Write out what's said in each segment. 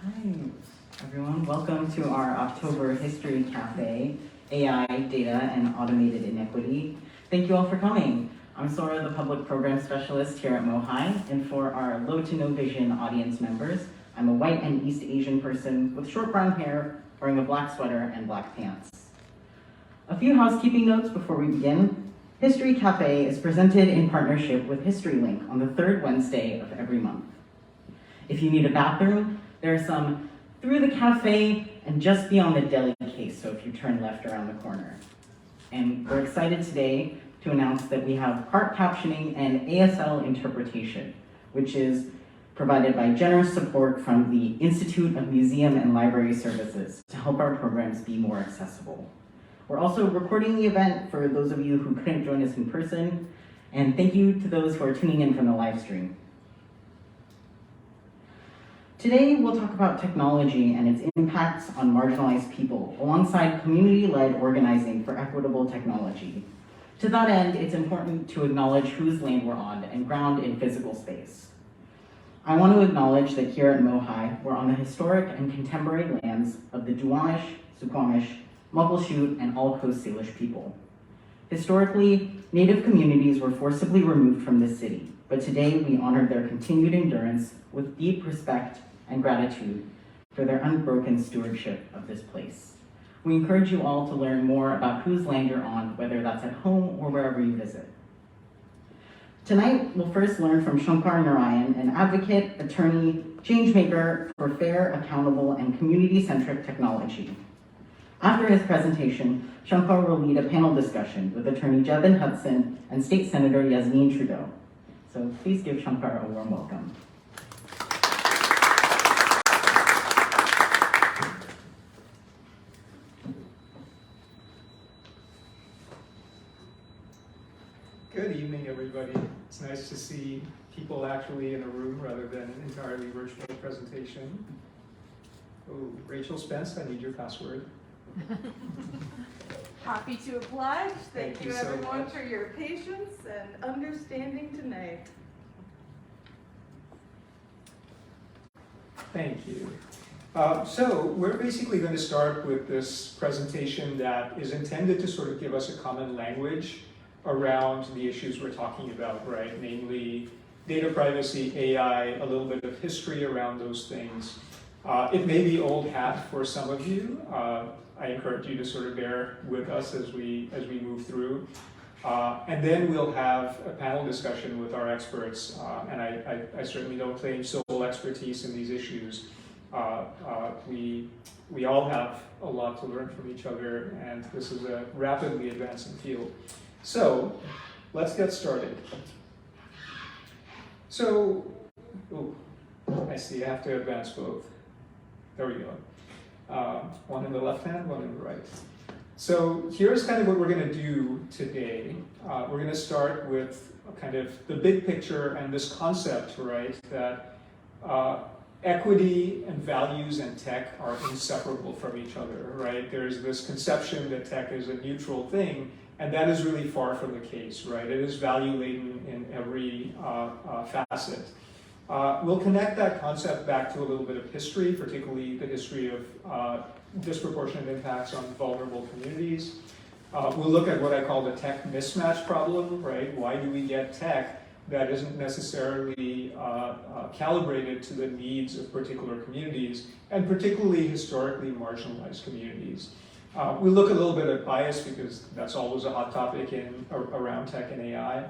Hi, everyone. Welcome to our October History Cafe, AI, Data, and Automated Inequity. Thank you all for coming. I'm Sora, the Public Program Specialist here at MOHAI, and for our low to no vision audience members, I'm a white and East Asian person with short brown hair, wearing a black sweater and black pants. A few housekeeping notes before we begin. History Cafe is presented in partnership with HistoryLink on the third Wednesday of every month. If you need a bathroom, there are some through the cafe and just beyond the deli case, so if you turn left around the corner. And we're excited today to announce that we have part captioning and ASL interpretation, which is provided by generous support from the Institute of Museum and Library Services to help our programs be more accessible. We're also recording the event for those of you who couldn't join us in person, and thank you to those who are tuning in from the live stream. Today, we'll talk about technology and its impacts on marginalized people, alongside community-led organizing for equitable technology. To that end, it's important to acknowledge whose land we're on and ground in physical space. I want to acknowledge that here at MOHAI, we're on the historic and contemporary lands of the Duwamish, Suquamish, Muckleshoot, and all Coast Salish people. Historically, Native communities were forcibly removed from this city, but today we honor their continued endurance with deep respect and gratitude for their unbroken stewardship of this place. We encourage you all to learn more about whose land you're on, whether that's at home or wherever you visit. Tonight, we'll first learn from Shankar Narayan, an advocate, attorney, changemaker for fair, accountable, and community-centric technology. After his presentation, Shankar will lead a panel discussion with attorney Jevan Hutson and State Senator Yasmin Trudeau. So please give Shankar a warm welcome. Good evening, everybody. It's nice to see people actually in a room rather than an entirely virtual presentation. Oh, Rachel Spence, I need your password. Happy to oblige. Thank you so everyone much for your patience and understanding tonight. Thank you. So we're basically going to start with this presentation that is intended to sort of give us a common language around the issues we're talking about, right? Namely, data privacy, AI, a little bit of history around those things. It may be old hat for some of you. I encourage you to sort of bear with us as we move through. And then we'll have a panel discussion with our experts. And I certainly don't claim sole expertise in these issues. We all have a lot to learn from each other, and this is a rapidly advancing field. So let's get started. So, I see I have to advance both. There we go. One in the left hand, one in the right. So here's kind of what we're going to do today. We're going to start with kind of the big picture and this concept, right, that equity and values and tech are inseparable from each other, right? There's this conception that tech is a neutral thing, and that is really far from the case, right? It is value-laden in every facet. We'll connect that concept back to a little bit of history, particularly the history of disproportionate impacts on vulnerable communities. We'll look at what I call the tech mismatch problem, right? Why do we get tech that isn't necessarily calibrated to the needs of particular communities, and particularly historically marginalized communities? We'll look a little bit at bias, because that's always a hot topic around tech and AI.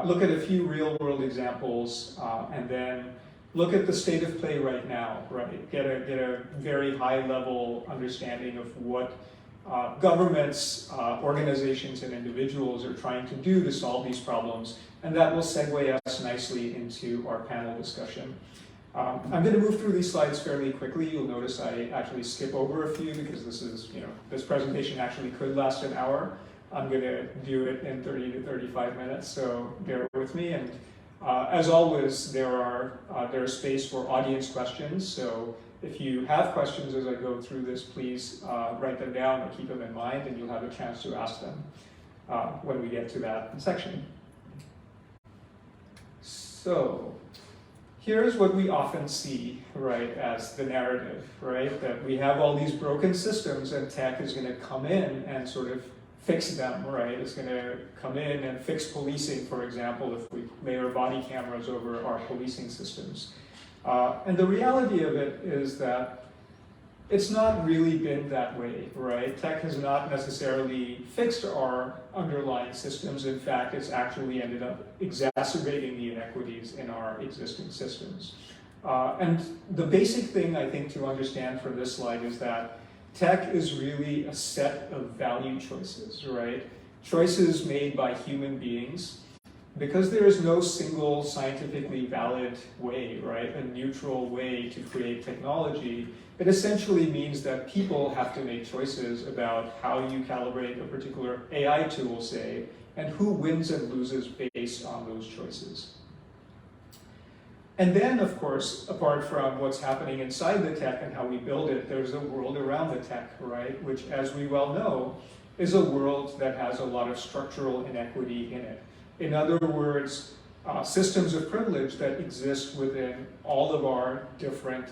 Look at a few real-world examples, and then look at the state of play right now, right? Get a very high-level understanding of what governments, organizations, and individuals are trying to do to solve these problems, and that will segue us nicely into our panel discussion. I'm going to move through these slides fairly quickly. You'll notice I actually skip over a few because this presentation actually could last an hour. I'm going to do it in 30 to 35 minutes, so bear with me. And as always, there is space for audience questions. So if you have questions as I go through this, please write them down or keep them in mind, and you'll have a chance to ask them when we get to that section. So here's what we often see, right, as the narrative, right? That we have all these broken systems and tech is going to come in and sort of fix them, right? It's going to come in and fix policing, for example, if we layer body cameras over our policing systems. And the reality of it is that it's not really been that way, right? Tech has not necessarily fixed our underlying systems. In fact, it's actually ended up exacerbating the inequities in our existing systems. And the basic thing I think to understand from this slide is that tech is really a set of value choices, right? Choices made by human beings. Because there is no single scientifically valid way, right, a neutral way to create technology, it essentially means that people have to make choices about how you calibrate a particular AI tool, say, and who wins and loses based on those choices. And then, of course, apart from what's happening inside the tech and how we build it, there's a world around the tech, right, which, as we well know, is a world that has a lot of structural inequity in it. In other words, systems of privilege that exist within all of our different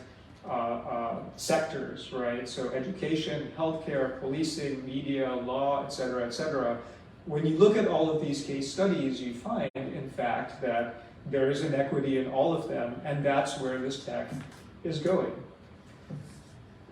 sectors, right? So education, healthcare, policing, media, law, et cetera, when you look at all of these case studies, you find, in fact, that there is inequity in all of them, and that's where this tech is going.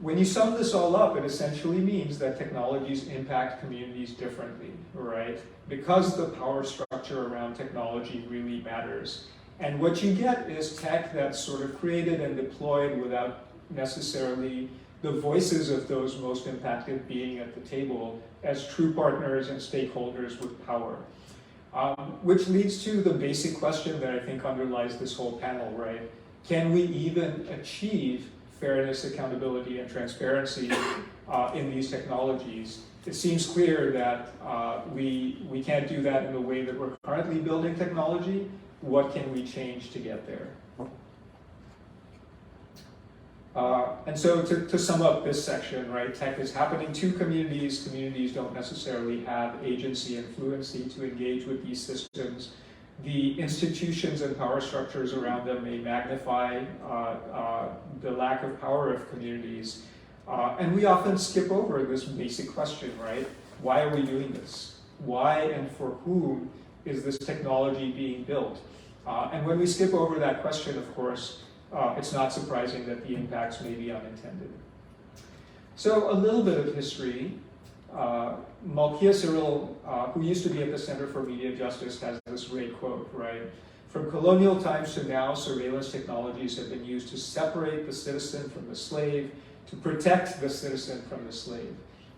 When you sum this all up, it essentially means that technologies impact communities differently, right? Because the power structure around technology really matters. And what you get is tech that's sort of created and deployed without necessarily the voices of those most impacted being at the table as true partners and stakeholders with power. Which leads to the basic question that I think underlies this whole panel, right? Can we even achieve fairness, accountability, and transparency in these technologies? It seems clear that we can't do that in the way that we're currently building technology. What can we change to get there? And so to sum up this section, right, tech is happening to communities. Communities don't necessarily have agency and fluency to engage with these systems. The institutions and power structures around them may magnify the lack of power of communities. And we often skip over this basic question, right? Why are we doing this? Why and for whom is this technology being built? And when we skip over that question, of course, it's not surprising that the impacts may be unintended. So a little bit of history. Malkia Cyril, who used to be at the Center for Media Justice, has this great quote, right? From colonial times to now, surveillance technologies have been used to separate the citizen from the slave, to protect the citizen from the slave,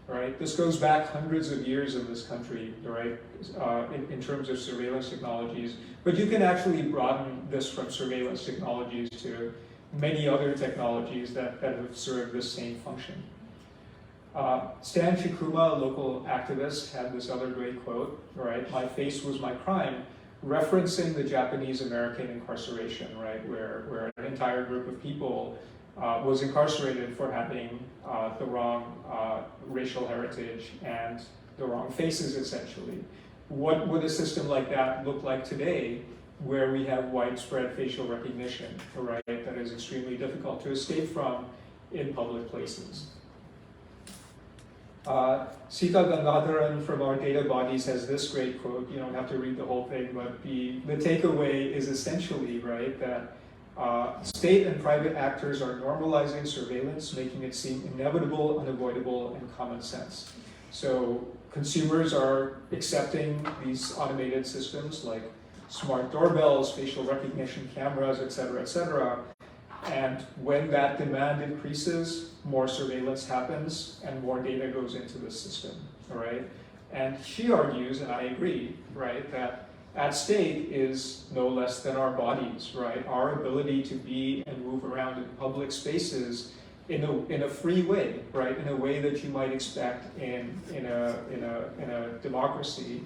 right? This goes back hundreds of years in this country, right, in terms of surveillance technologies. But you can actually broaden this from surveillance technologies to many other technologies that have served this same function. Stan Shikuma, a local activist, had this other great quote, right? My face was my crime, referencing the Japanese-American incarceration, right? Where an entire group of people was incarcerated for having the wrong racial heritage and the wrong faces, essentially. What would a system like that look like today, where we have widespread facial recognition, right? That is extremely difficult to escape from in public places. Sita Gangadharan from our data bodies has this great quote. You don't have to read the whole thing, but the takeaway is essentially, right, that state and private actors are normalizing surveillance, making it seem inevitable, unavoidable, and common sense. So consumers are accepting these automated systems like smart doorbells, facial recognition cameras, et cetera, and when that demand increases, more surveillance happens and more data goes into the system, all right? And she argues, and I agree, right, that at stake is no less than our bodies, right? Our ability to be and move around in public spaces in a free way, right? In a way that you might expect in a democracy.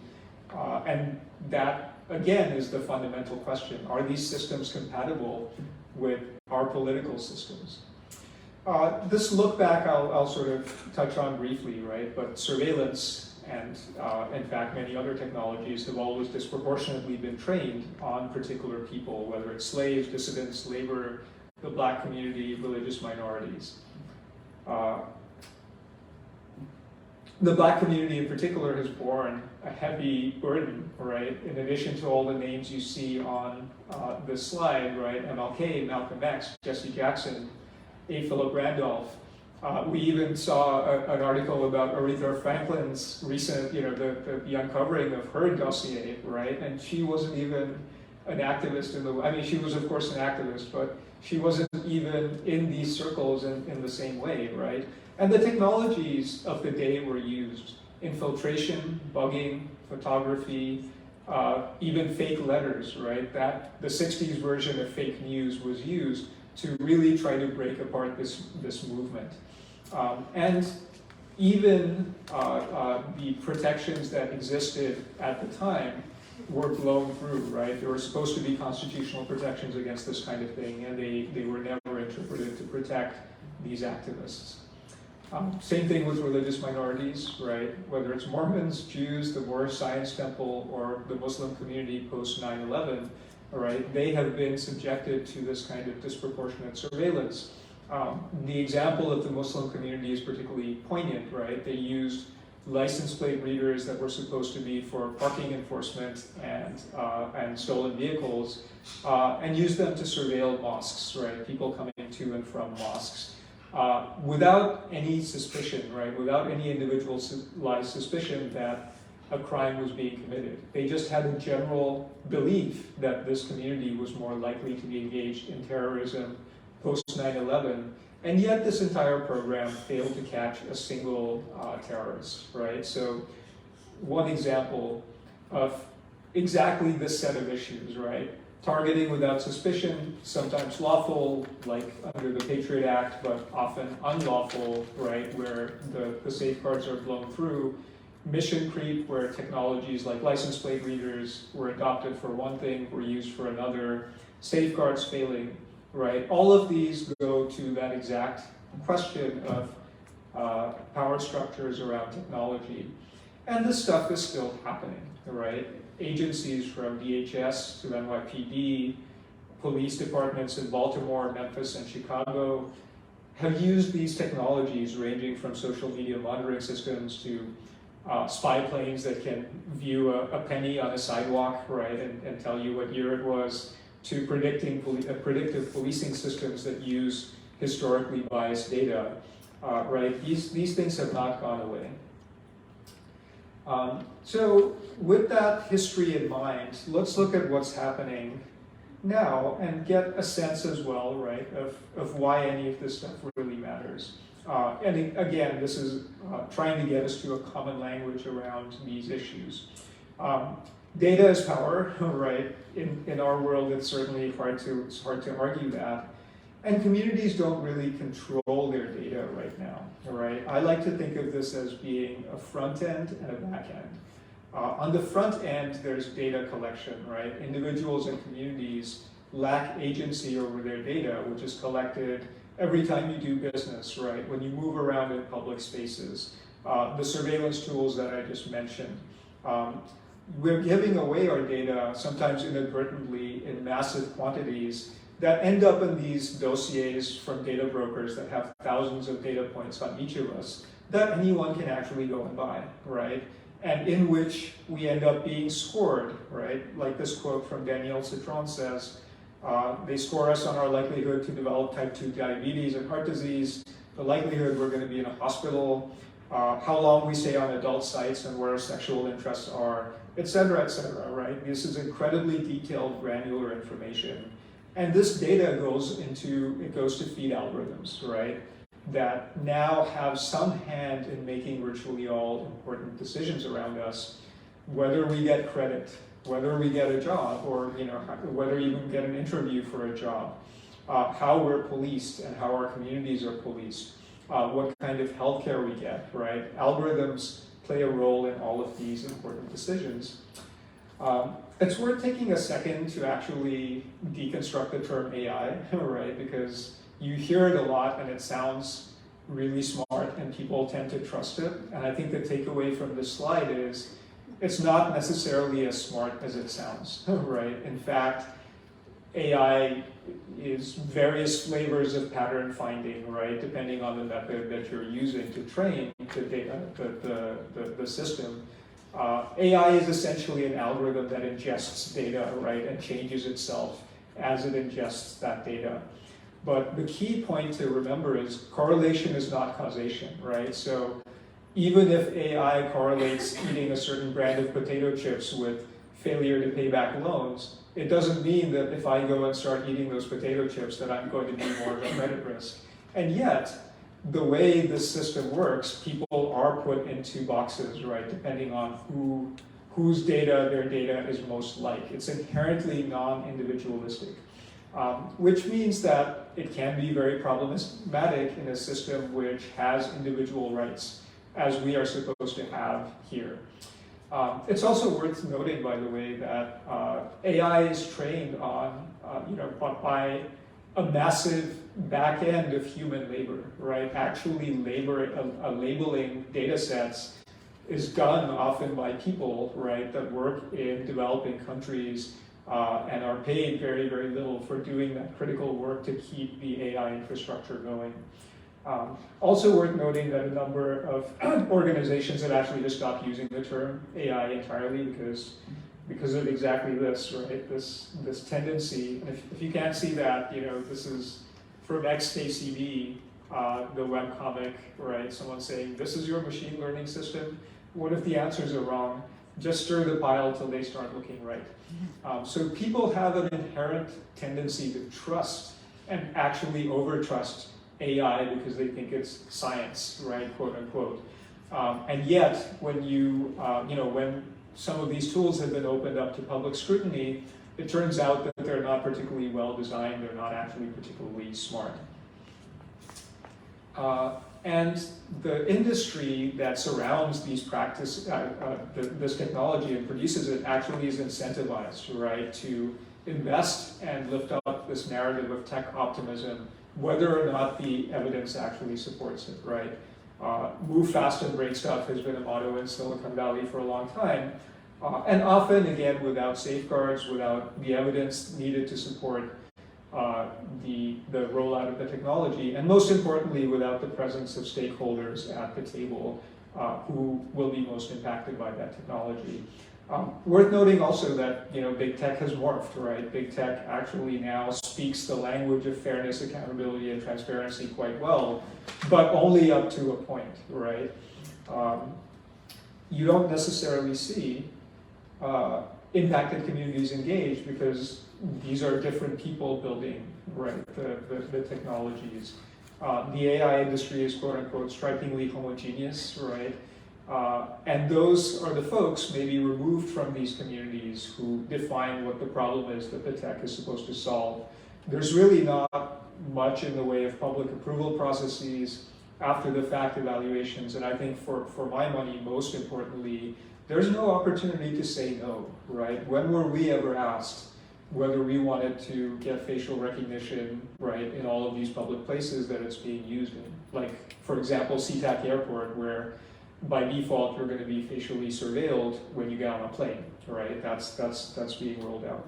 And that, again, is the fundamental question. Are these systems compatible with our political systems? This look back I'll sort of touch on briefly, right? But surveillance and in fact many other technologies have always disproportionately been trained on particular people, whether it's slaves, dissidents, labor, the black community, religious minorities. The black community in particular has borne a heavy burden, right? In addition to all the names you see on this slide, right? MLK, Malcolm X, Jesse Jackson, A. Philip Randolph. We even saw an article about Aretha Franklin's recent, the uncovering of her dossier, right? And she wasn't even an activist I mean, she was of course an activist, but she wasn't even in these circles in the same way, right? And the technologies of the day were used: infiltration, bugging, photography, even fake letters, right? That the 60s version of fake news was used to really try to break apart this movement. And even the protections that existed at the time were blown through, right? There were supposed to be constitutional protections against this kind of thing, and they were never interpreted to protect these activists. Same thing with religious minorities, right? Whether it's Mormons, Jews, the Moorish Science Temple, or the Muslim community post 9/11, all right, they have been subjected to this kind of disproportionate surveillance. The example of the Muslim community is particularly poignant, right? They used license plate readers that were supposed to be for parking enforcement and stolen vehicles, and used them to surveil mosques, right? People coming to and from mosques. Without any suspicion, right? Without any individualized suspicion that a crime was being committed. They just had a general belief that this community was more likely to be engaged in terrorism post 9/11, and yet this entire program failed to catch a single terrorist, right? So one example of exactly this set of issues, right? Targeting without suspicion, sometimes lawful, like under the Patriot Act, but often unlawful, right, where the safeguards are blown through. Mission creep, where technologies like license plate readers were adopted for one thing, were used for another. Safeguards failing, right? All of these go to that exact question of power structures around technology. And this stuff is still happening, right? Agencies from DHS to NYPD, police departments in Baltimore, Memphis, and Chicago have used these technologies ranging from social media monitoring systems to spy planes that can view a penny on a sidewalk, right, and tell you what year it was, to predictive policing systems that use historically biased data, right? These things have not gone away. So with that history in mind, let's look at what's happening now and get a sense as well, right, of why any of this stuff really matters. And again, this is trying to get us to a common language around these issues. Data is power, right? In our world, it's certainly hard to argue that. And communities don't really control their data right now, all right? I like to think of this as being a front end and a back end. On the front end, there's data collection, right? Individuals and communities lack agency over their data, which is collected every time you do business, right? When you move around in public spaces, the surveillance tools that I just mentioned. We're giving away our data, sometimes inadvertently, in massive quantities that end up in these dossiers from data brokers that have thousands of data points on each of us that anyone can actually go and buy, right? And in which we end up being scored, right? Like this quote from Danielle Citron says, they score us on our likelihood to develop type 2 diabetes and heart disease, the likelihood we're going to be in a hospital, how long we stay on adult sites and where our sexual interests are, et cetera, right? This is incredibly detailed, granular information. And this data goes to feed algorithms, right? That now have some hand in making virtually all important decisions around us, whether we get credit, whether we get a job, or whether we even get an interview for a job, how we're policed and how our communities are policed, what kind of healthcare we get, right? Algorithms play a role in all of these important decisions. It's worth taking a second to actually deconstruct the term AI, right? Because you hear it a lot and it sounds really smart, smart and people tend to trust it. And I think the takeaway from this slide is it's not necessarily as smart as it sounds, right? In fact, AI is various flavors of pattern finding, right? Depending on the method that you're using to train the system. AI is essentially an algorithm that ingests data, right, and changes itself as it ingests that data. But the key point to remember is correlation is not causation, right? So even if AI correlates eating a certain brand of potato chips with failure to pay back loans, it doesn't mean that if I go and start eating those potato chips that I'm going to be more of a credit risk. And yet, the way this system works, people are put into boxes, right, depending on whose data their data is most like. It's inherently non-individualistic, which means that it can be very problematic in a system which has individual rights, as we are supposed to have here. It's also worth noting, by the way, that AI is trained on, by a massive back end of human labor, right? Actually, labeling data sets is done often by people, right, that work in developing countries and are paid very, very little for doing that critical work to keep the AI infrastructure going. Also worth noting that a number of organizations have actually just stopped using the term AI entirely because of exactly this, right? This tendency. And if you can't see that, this is from XKCD, the webcomic, right? Someone saying, this is your machine learning system. What if the answers are wrong? Just stir the pile till they start looking right. So people have an inherent tendency to trust and actually overtrust AI because they think it's science, right, quote unquote. And yet, when when some of these tools have been opened up to public scrutiny, it turns out that they're not particularly well designed, they're not actually particularly smart. And the industry that surrounds these this technology and produces it actually is incentivized, right, to invest and lift up this narrative of tech optimism, whether or not the evidence actually supports it, right? Move fast and break stuff has been a motto in Silicon Valley for a long time. And often, again, without safeguards, without the evidence needed to support the rollout of the technology, and most importantly, without the presence of stakeholders at the table who will be most impacted by that technology. Worth noting also that big tech has morphed, right? Big tech actually now speaks the language of fairness, accountability, and transparency quite well, but only up to a point, right? You don't necessarily see impacted communities engaged because these are different people building, right, the technologies. The AI industry is quote unquote strikingly homogeneous, right? And those are the folks maybe removed from these communities who define what the problem is that the tech is supposed to solve. There's really not much in the way of public approval processes, after the fact evaluations, and I think for my money, most importantly, there's no opportunity to say no, right? When were we ever asked whether we wanted to get facial recognition, right, in all of these public places that it's being used in? Like, for example, SeaTac Airport, where by default you're going to be facially surveilled when you get on a plane, right? That's being rolled out.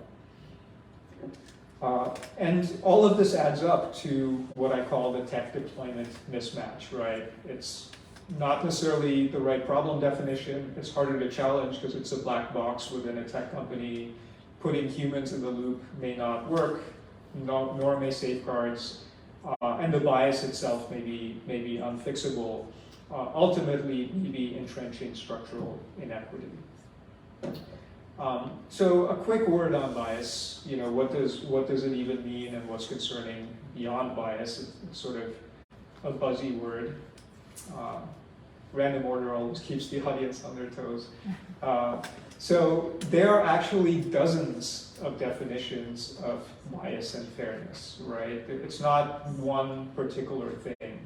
And all of this adds up to what I call the tech deployment mismatch, right? It's not necessarily the right problem definition. It's harder to challenge because it's a black box within a tech company. Putting humans in the loop may not work, nor may safeguards, and the bias itself may be unfixable. Ultimately, maybe entrenching structural inequity. So a quick word on bias. What does it even mean, and what's concerning beyond bias? It's sort of a buzzy word. Random order always keeps the audience on their toes. So there are actually dozens of definitions of bias and fairness, right? It's not one particular thing.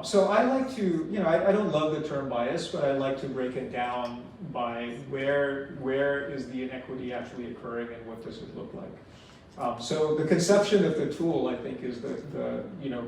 So I like to, I don't love the term bias, but I like to break it down by where is the inequity actually occurring and what does it look like. So the conception of the tool, I think, is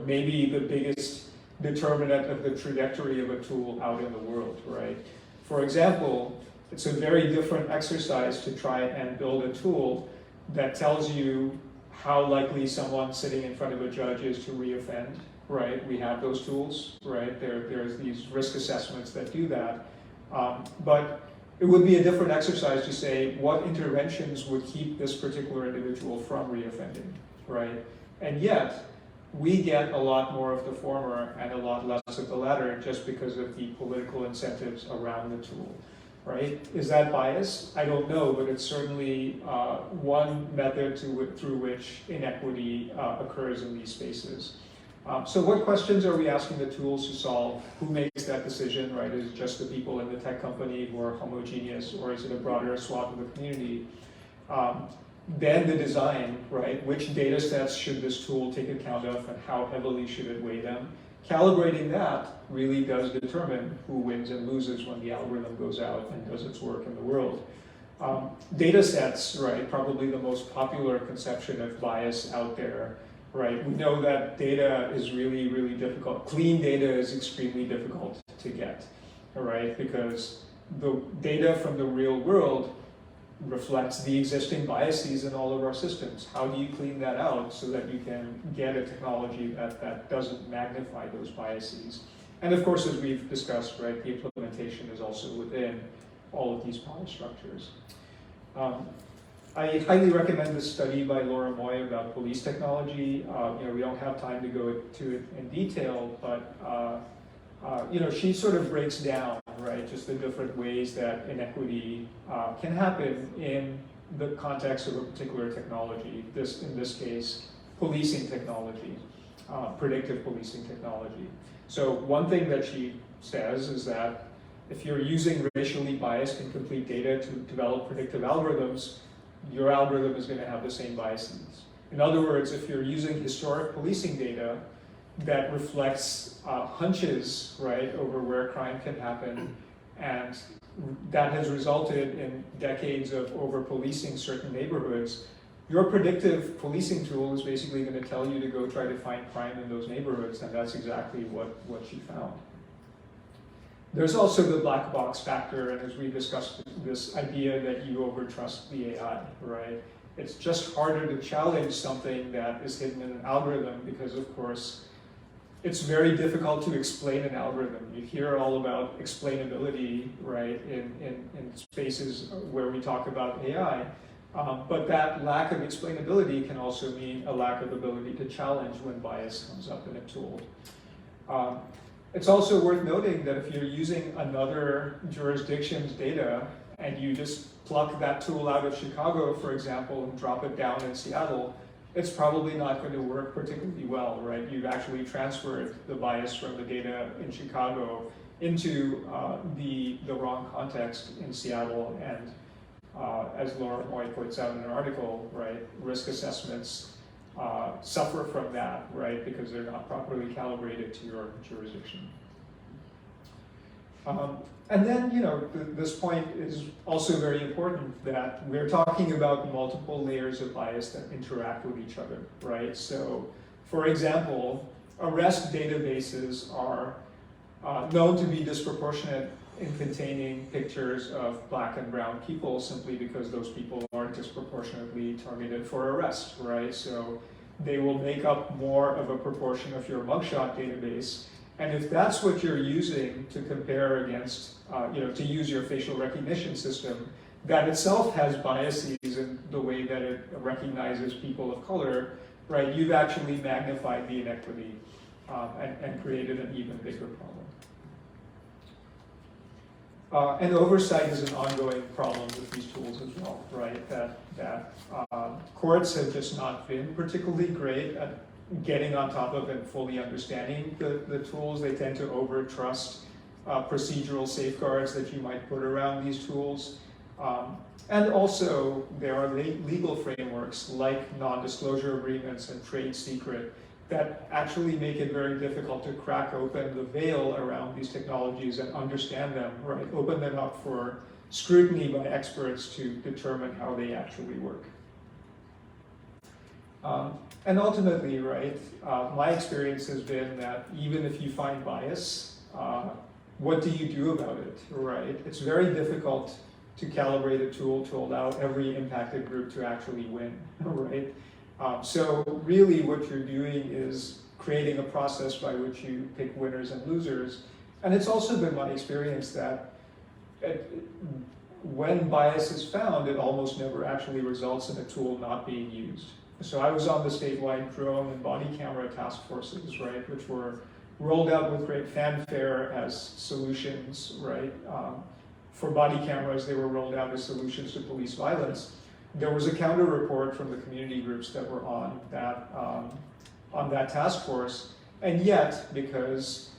maybe the biggest determinant of the trajectory of a tool out in the world, right? For example, it's a very different exercise to try and build a tool that tells you how likely someone sitting in front of a judge is to reoffend, right? We have those tools, right? There's these risk assessments that do that. But it would be a different exercise to say what interventions would keep this particular individual from reoffending, right? And yet, we get a lot more of the former and a lot less of the latter just because of the political incentives around the tool, right? Is that bias? I don't know, but it's certainly one method through which inequity occurs in these spaces. So what questions are we asking the tools to solve? Who makes that decision, right? Is it just the people in the tech company who are homogeneous, or is it a broader swath of the community? Then the design, right? Which data sets should this tool take account of and how heavily should it weigh them? Calibrating that really does determine who wins and loses when the algorithm goes out and does its work in the world. Data sets, right? Probably the most popular conception of bias out there, right? We know that data is really, really difficult. Clean data is extremely difficult to get, all right? Because the data from the real world reflects the existing biases in all of our systems. How do you clean that out so that you can get a technology that doesn't magnify those biases? And of course, as we've discussed, right, the implementation is also within all of these power structures. I highly recommend this study by Laura Moy about police technology. We don't have time to go to it in detail, but she sort of breaks down, right, just the different ways that inequity can happen in the context of a particular technology. In this case, policing technology, predictive policing technology. So one thing that she says is that if you're using racially biased incomplete data to develop predictive algorithms, your algorithm is going to have the same biases. In other words, if you're using historic policing data that reflects hunches, right, over where crime can happen, and that has resulted in decades of over-policing certain neighborhoods, your predictive policing tool is basically going to tell you to go try to find crime in those neighborhoods, and that's exactly what she found. There's also the black box factor, and as we discussed, this idea that you overtrust the AI, right? It's just harder to challenge something that is hidden in an algorithm because, of course, it's very difficult to explain an algorithm. You hear all about explainability, right, in spaces where we talk about AI, but that lack of explainability can also mean a lack of ability to challenge when bias comes up in a tool. It's also worth noting that if you're using another jurisdiction's data and you just pluck that tool out of Chicago, for example, and drop it down in Seattle, it's probably not going to work particularly well, right? You've actually transferred the bias from the data in Chicago into the wrong context in Seattle, and as Laura Moy points out in an article, right, risk assessments suffer from that, right, because they're not properly calibrated to your jurisdiction. And then, this point is also very important, that we're talking about multiple layers of bias that interact with each other, right? So, for example, arrest databases are known to be disproportionate in containing pictures of black and brown people simply because those people are disproportionately targeted for arrest, right? So they will make up more of a proportion of your mugshot database. And if that's what you're using to compare against, to use your facial recognition system, that itself has biases in the way that it recognizes people of color, right? You've actually magnified the inequity and created an even bigger problem. And oversight is an ongoing problem with these tools as well, right? That courts have just not been particularly great at getting on top of and fully understanding the tools. They tend to overtrust procedural safeguards that you might put around these tools. And also, there are legal frameworks like non-disclosure agreements and trade secret that actually make it very difficult to crack open the veil around these technologies and understand them, right? Open them up for scrutiny by experts to determine how they actually work. And ultimately, right, my experience has been that even if you find bias, what do you do about it, right? It's very difficult to calibrate a tool to allow every impacted group to actually win, right? So really what you're doing is creating a process by which you pick winners and losers. And it's also been my experience that when bias is found, it almost never actually results in a tool not being used. So I was on the statewide drone and body camera task forces, right, which were rolled out with great fanfare as solutions, right? For body cameras, they were rolled out as solutions to police violence. There was a counter report from the community groups that were on that task force, and yet, because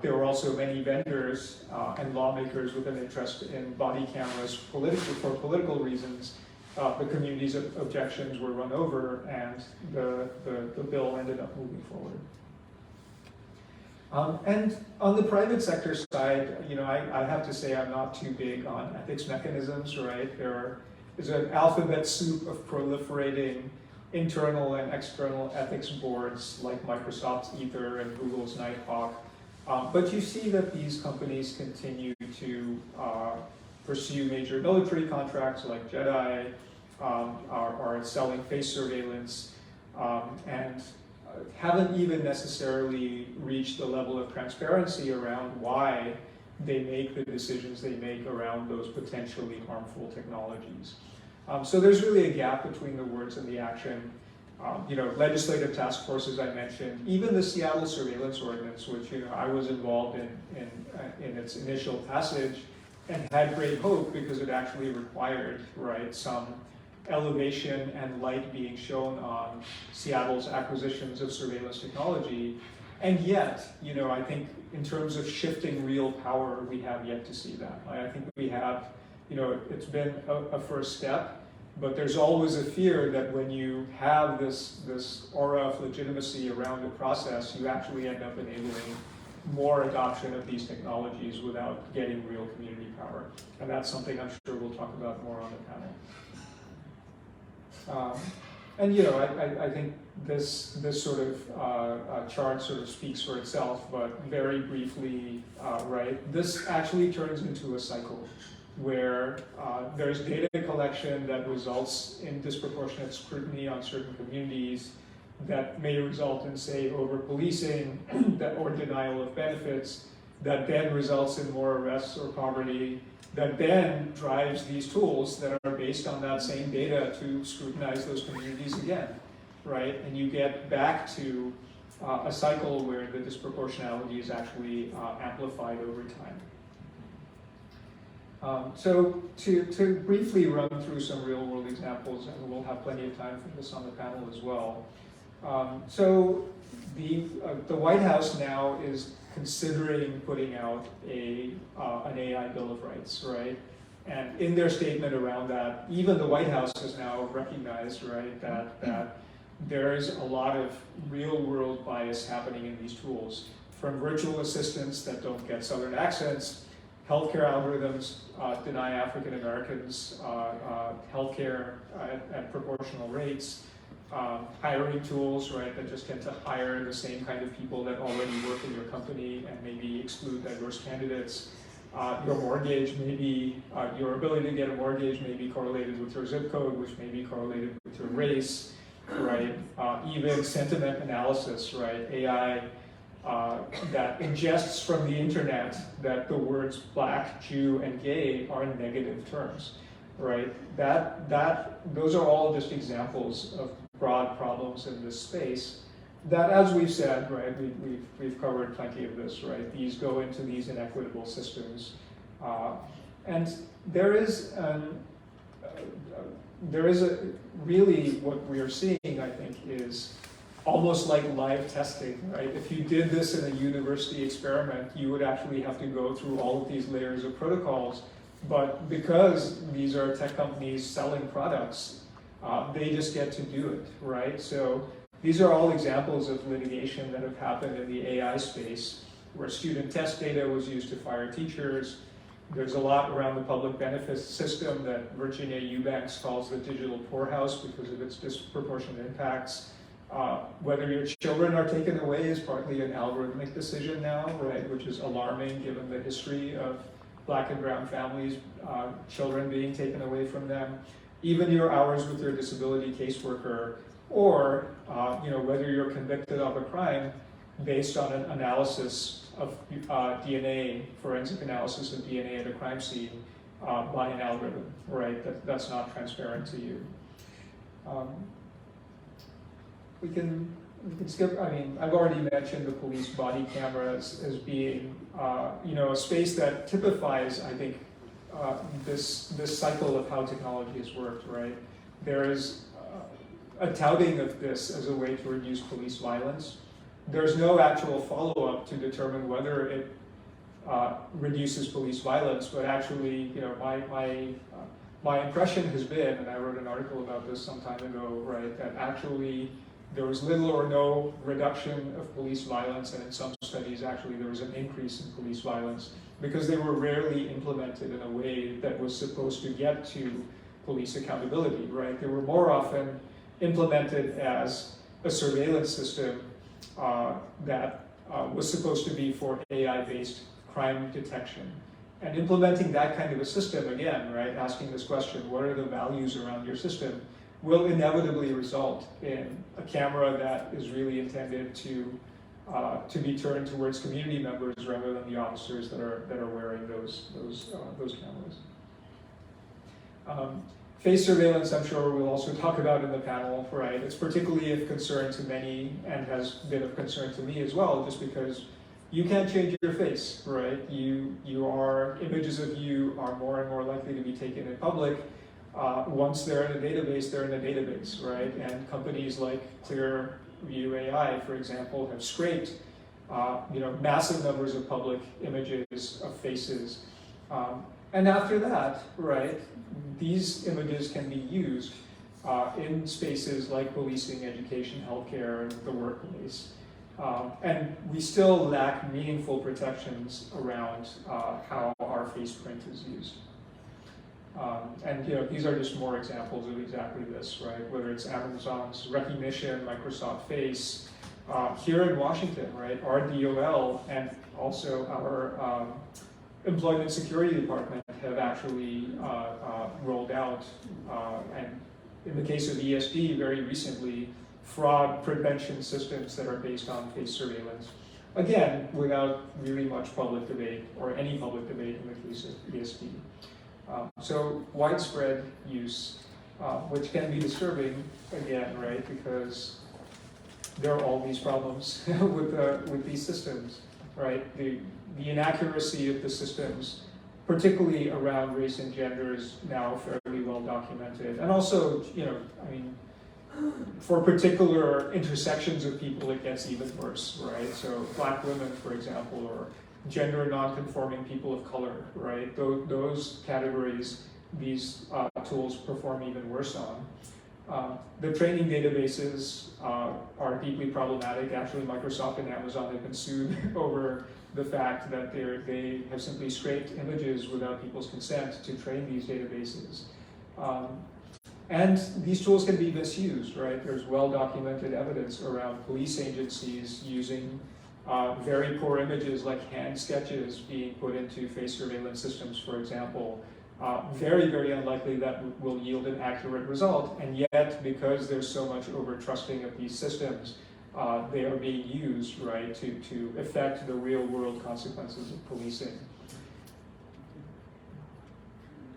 there were also many vendors and lawmakers with an interest in body cameras for political reasons, the community's objections were run over, and the bill ended up moving forward. And on the private sector side, you know, I have to say I'm not too big on ethics mechanisms, right? There is an alphabet soup of proliferating internal and external ethics boards like Microsoft's Ether and Google's Nighthawk. But you see that these companies continue to pursue major military contracts like JEDI, are selling face surveillance, and haven't even necessarily reached the level of transparency around why they make the decisions they make around those potentially harmful technologies. So there's really a gap between the words and the action. You know, legislative task forces I mentioned, even the Seattle Surveillance Ordinance, which, you know, I was involved in its initial passage and had great hope because it actually required, right, some elevation and light being shown on Seattle's acquisitions of surveillance technology. And yet, you know, I think in terms of shifting real power, we have yet to see that. I think we have, you know, it's been a first step, but there's always a fear that when you have this aura of legitimacy around the process, you actually end up enabling more adoption of these technologies without getting real community power. And that's something I'm sure we'll talk about more on the panel. And you know, I think this sort of chart sort of speaks for itself, but very briefly, right, this actually turns into a cycle where there's data collection that results in disproportionate scrutiny on certain communities that may result in, say, over-policing or denial of benefits, that then results in more arrests or poverty, that then drives these tools that are based on that same data to scrutinize those communities again, right? And you get back to a cycle where the disproportionality is actually amplified over time. So to briefly run through some real-world examples, and we'll have plenty of time for this on the panel as well. So the White House now is considering putting out an AI Bill of Rights, right? And in their statement around that, even the White House has now recognized, right, that there's a lot of real-world bias happening in these tools, from virtual assistants that don't get Southern accents, healthcare algorithms deny African Americans healthcare at proportional rates, hiring tools, right, that just tend to hire the same kind of people that already work in your company and maybe exclude diverse candidates. Your mortgage may be, your ability to get a mortgage may be correlated with your zip code, which may be correlated with your race, right? Even sentiment analysis, right? AI that ingests from the internet that the words Black, Jew, and gay are in negative terms, right? Those are all just examples of broad problems in this space that, as we've said, right, we've covered plenty of this, right? These go into these inequitable systems. And there is really what we are seeing, I think, is almost like live testing, right? If you did this in a university experiment, you would actually have to go through all of these layers of protocols. But because these are tech companies selling products, they just get to do it, right? So these are all examples of litigation that have happened in the AI space, where student test data was used to fire teachers, There's a lot around the public benefits system that Virginia Eubanks calls the digital poorhouse because of its disproportionate impacts. Whether your children are taken away is partly an algorithmic decision now, right, which is alarming given the history of Black and brown families, children being taken away from them. Even your hours with your disability caseworker, or whether you're convicted of a crime based on an analysis of DNA, forensic analysis of DNA at a crime scene by an algorithm, right? That's not transparent to you. We can skip. I mean, I've already mentioned the police body cameras as being, a space that typifies, I think, this cycle of how technology has worked, right? There is a touting of this as a way to reduce police violence. There's no actual follow-up to determine whether it reduces police violence, but actually, my impression has been, and I wrote an article about this some time ago, right, that actually there was little or no reduction of police violence, and in some studies, actually, there was an increase in police violence because they were rarely implemented in a way that was supposed to get to police accountability, right? They were more often implemented as a surveillance system that was supposed to be for AI-based crime detection. And implementing that kind of a system, again, right, asking this question, what are the values around your system, will inevitably result in a camera that is really intended to be turned towards community members rather than the officers that are wearing those cameras. Face surveillance, I'm sure we'll also talk about in the panel, right? It's particularly of concern to many and has been of concern to me as well, just because you can't change your face, right? Images of you are more and more likely to be taken in public. Once they're in a database, they're in a database, right? And companies like Clearview AI, for example, have scraped massive numbers of public images of faces. And after that, right, these images can be used in spaces like policing, education, healthcare, and the workplace. And we still lack meaningful protections around how our face print is used. And these are just more examples of exactly this, right? Whether it's Amazon's Recognition, Microsoft Face, here in Washington, right? Our DOL and also our Employment Security Department have actually rolled out, and in the case of ESD, very recently, fraud prevention systems that are based on face surveillance. Again, without really much public debate or any public debate in the case of ESD. So widespread use, which can be disturbing, again, right, because there are all these problems with these systems, right? The inaccuracy of the systems, particularly around race and gender, is now fairly well documented. And also, for particular intersections of people, it gets even worse, right? So Black women, for example, or gender non-conforming people of color, right? Those categories, these tools perform even worse on. The training databases are deeply problematic. Actually, Microsoft and Amazon have been sued over the fact that they have simply scraped images without people's consent to train these databases. And these tools can be misused, right? There's well-documented evidence around police agencies using very poor images like hand sketches being put into face surveillance systems, for example. Very, very unlikely that will yield an accurate result, and yet, because there's so much over-trusting of these systems, they are being used, right, to affect the real-world consequences of policing.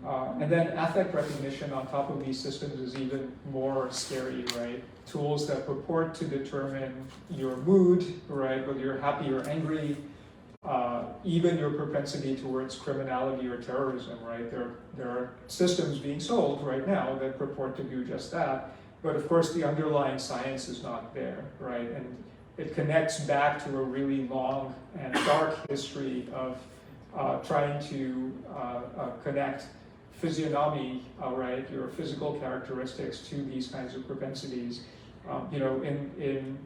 And then affect recognition on top of these systems is even more scary, right? Tools that purport to determine your mood, right, whether you're happy or angry, even your propensity towards criminality or terrorism, right? There are systems being sold right now that purport to do just that, but of course the underlying science is not there, right? And it connects back to a really long and dark history of trying to connect physiognomy, right, your physical characteristics to these kinds of propensities. In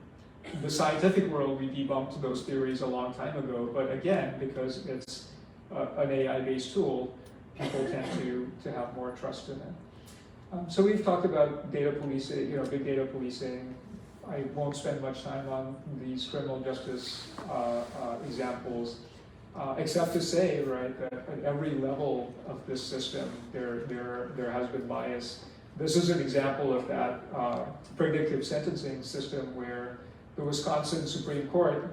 the scientific world, we debunked those theories a long time ago, but again, because it's an AI-based tool, people tend to have more trust in it. So we've talked about data policing, big data policing. I won't spend much time on these criminal justice examples, except to say, right, that at every level of this system, there has been bias. This is an example of that predictive sentencing system where the Wisconsin Supreme Court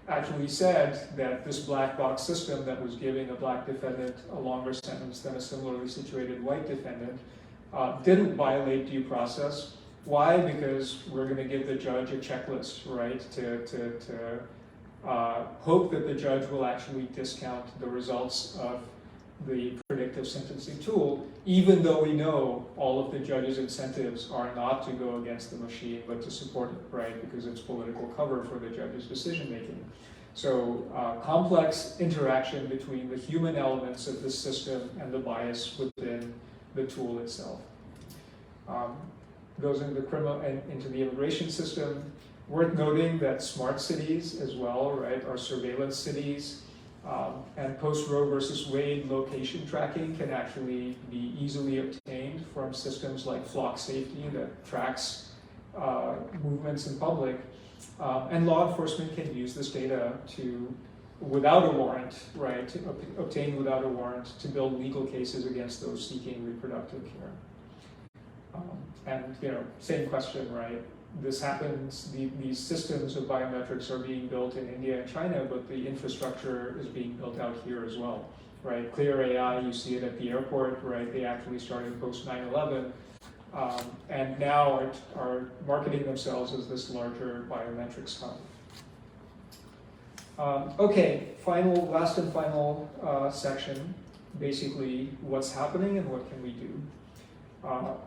actually said that this black box system that was giving a black defendant a longer sentence than a similarly situated white defendant didn't violate due process. Why? Because we're going to give the judge a checklist, right, to hope that the judge will actually discount the results of the predictive sentencing tool, even though we know all of the judge's incentives are not to go against the machine, but to support it, right, because it's political cover for the judge's decision making. So complex interaction between the human elements of this system and the bias within the tool itself. Goes into the criminal and into the immigration system. Worth noting that smart cities as well, right, are surveillance cities. And post-Roe versus Wade location tracking can actually be easily obtained from systems like flock safety that tracks movements in public. And law enforcement can use this data to, without a warrant, right, to obtain without a warrant to build legal cases against those seeking reproductive care. And same question, right? This happens, these systems of biometrics are being built in India and China, but the infrastructure is being built out here as well, right? Clear AI, you see it at the airport, right? They actually started post 9/11, and now are marketing themselves as this larger biometrics hub. Okay, last and final section, basically what's happening and what can we do.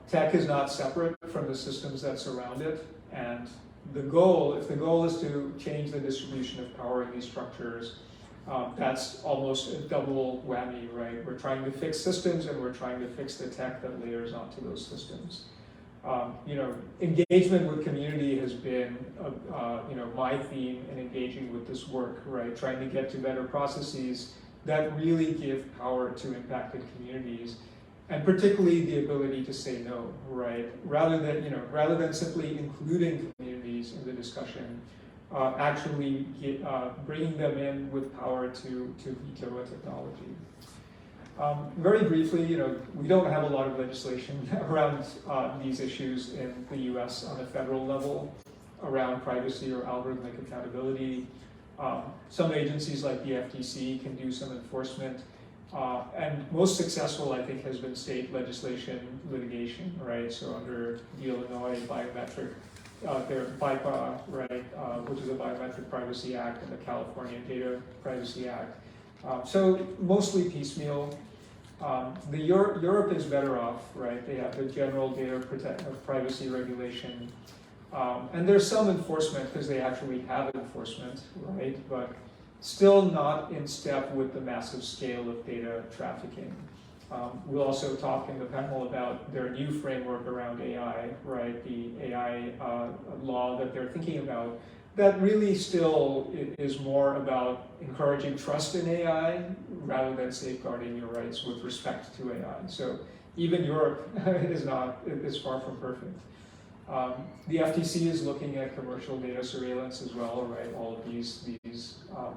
Tech is not separate from the systems that surround it, and if the goal is to change the distribution of power in these structures, that's almost a double whammy, right? We're trying to fix systems and we're trying to fix the tech that layers onto those systems. Engagement with community has been, my theme in engaging with this work, right? Trying to get to better processes that really give power to impacted communities. And particularly the ability to say no, right? Rather than simply including communities in the discussion, actually bringing them in with power to veto a technology. Very briefly, we don't have a lot of legislation around these issues in the U.S. on a federal level around privacy or algorithmic accountability. Some agencies like the FTC can do some enforcement. And most successful, I think, has been state legislation litigation, right? So under the Illinois biometric, their BIPA, right, which is a Biometric Privacy Act, and the California Data Privacy Act. So mostly piecemeal. Europe is better off, right? They have the general data privacy regulation. And there's some enforcement because they actually have enforcement, right? But still not in step with the massive scale of data trafficking. We'll also talk in the panel about their new framework around AI, right? The AI law that they're thinking about, that really still is more about encouraging trust in AI rather than safeguarding your rights with respect to AI. So even Europe is far from perfect. The FTC is looking at commercial data surveillance as well, right? All of these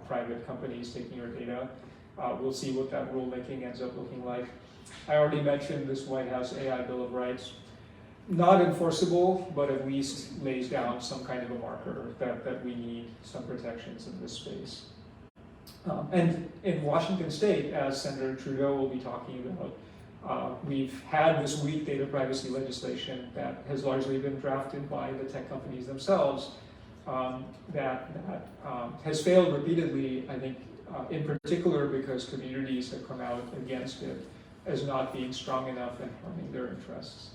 private companies taking your data. We'll see what that rulemaking ends up looking like. I already mentioned this White House AI Bill of Rights. Not enforceable, but at least lays down some kind of a marker that we need some protections in this space. And in Washington State, as Senator Trudeau will be talking about, we've had this weak data privacy legislation that has largely been drafted by the tech companies themselves that has failed repeatedly, I think, in particular because communities have come out against it as not being strong enough and harming their interests.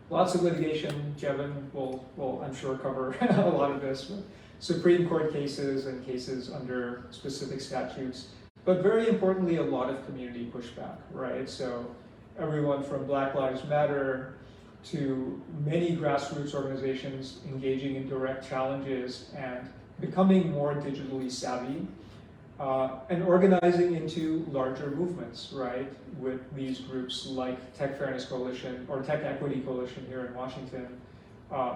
Lots of litigation. Jevan will I'm sure, cover a lot of this. Supreme Court cases and cases under specific statutes. But very importantly, a lot of community pushback, right? So everyone from Black Lives Matter to many grassroots organizations engaging in direct challenges and becoming more digitally savvy. and organizing into larger movements, right? With these groups like Tech Fairness Coalition or Tech Equity Coalition here in Washington,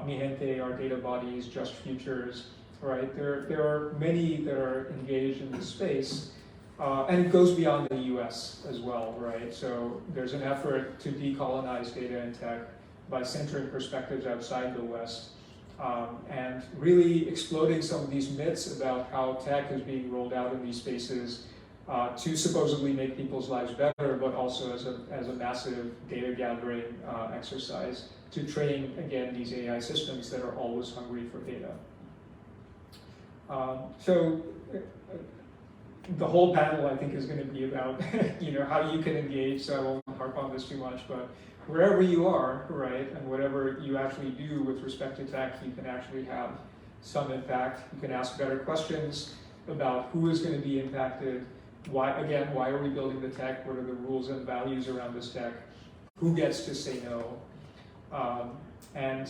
Mi Gente, our data bodies, Just Futures, right? There are many that are engaged in this space, and it goes beyond the US as well, right? So there's an effort to decolonize data and tech by centering perspectives outside the West, and really exploding some of these myths about how tech is being rolled out in these spaces to supposedly make people's lives better, but also as a massive data gathering exercise to train, again, these AI systems that are always hungry for data. So the whole panel, I think, is going to be about how you can engage, so I won't harp on this too much, but wherever you are, right, and whatever you actually do with respect to tech, you can actually have some impact. You can ask better questions about who is going to be impacted, why are we building the tech, what are the rules and values around this tech, who gets to say no, and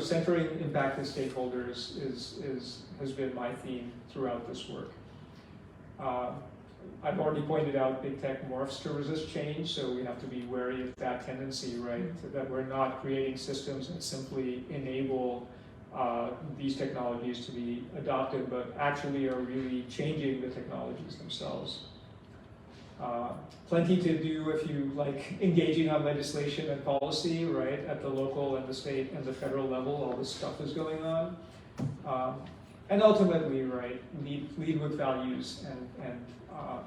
centering impacted stakeholders has been my theme throughout this work. I've already pointed out big tech morphs to resist change, so we have to be wary of that tendency, right? That we're not creating systems that simply enable these technologies to be adopted, but actually are really changing the technologies themselves. Plenty to do if you like engaging on legislation and policy, right? At the local and the state and the federal level, all this stuff is going on. And ultimately, right, lead with values and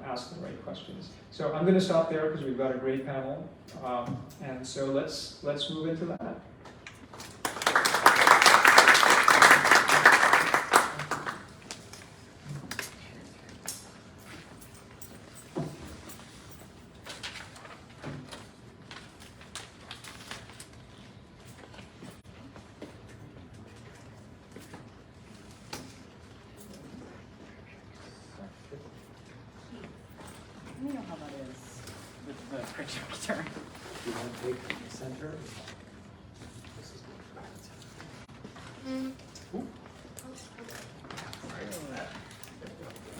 ask the right questions. So I'm going to stop there because we've got a great panel, and so let's move into that. Let me know how that is with the projector. You want to take the center? This is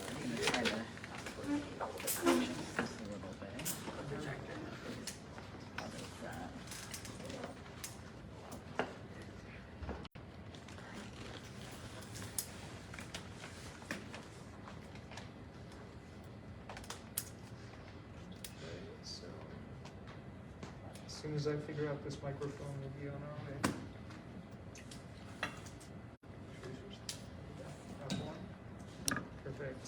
I'm gonna try to function this a little bit. How does that? So, as soon as I figure out this microphone, we'll be on our way. That one? Perfect.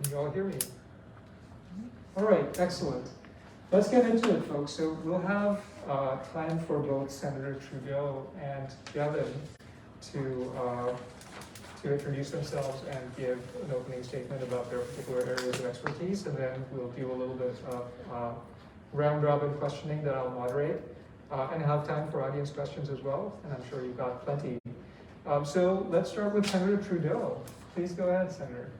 Can you all hear me? All right, excellent. Let's get into it, folks. So we'll have time for both Senator Trudeau and Jevan to introduce themselves and give an opening statement about their particular areas of expertise, and then we'll do a little bit of round-robin questioning that I'll moderate, and have time for audience questions as well, and I'm sure you've got plenty. So let's start with Senator Trudeau. Please go ahead, Senator.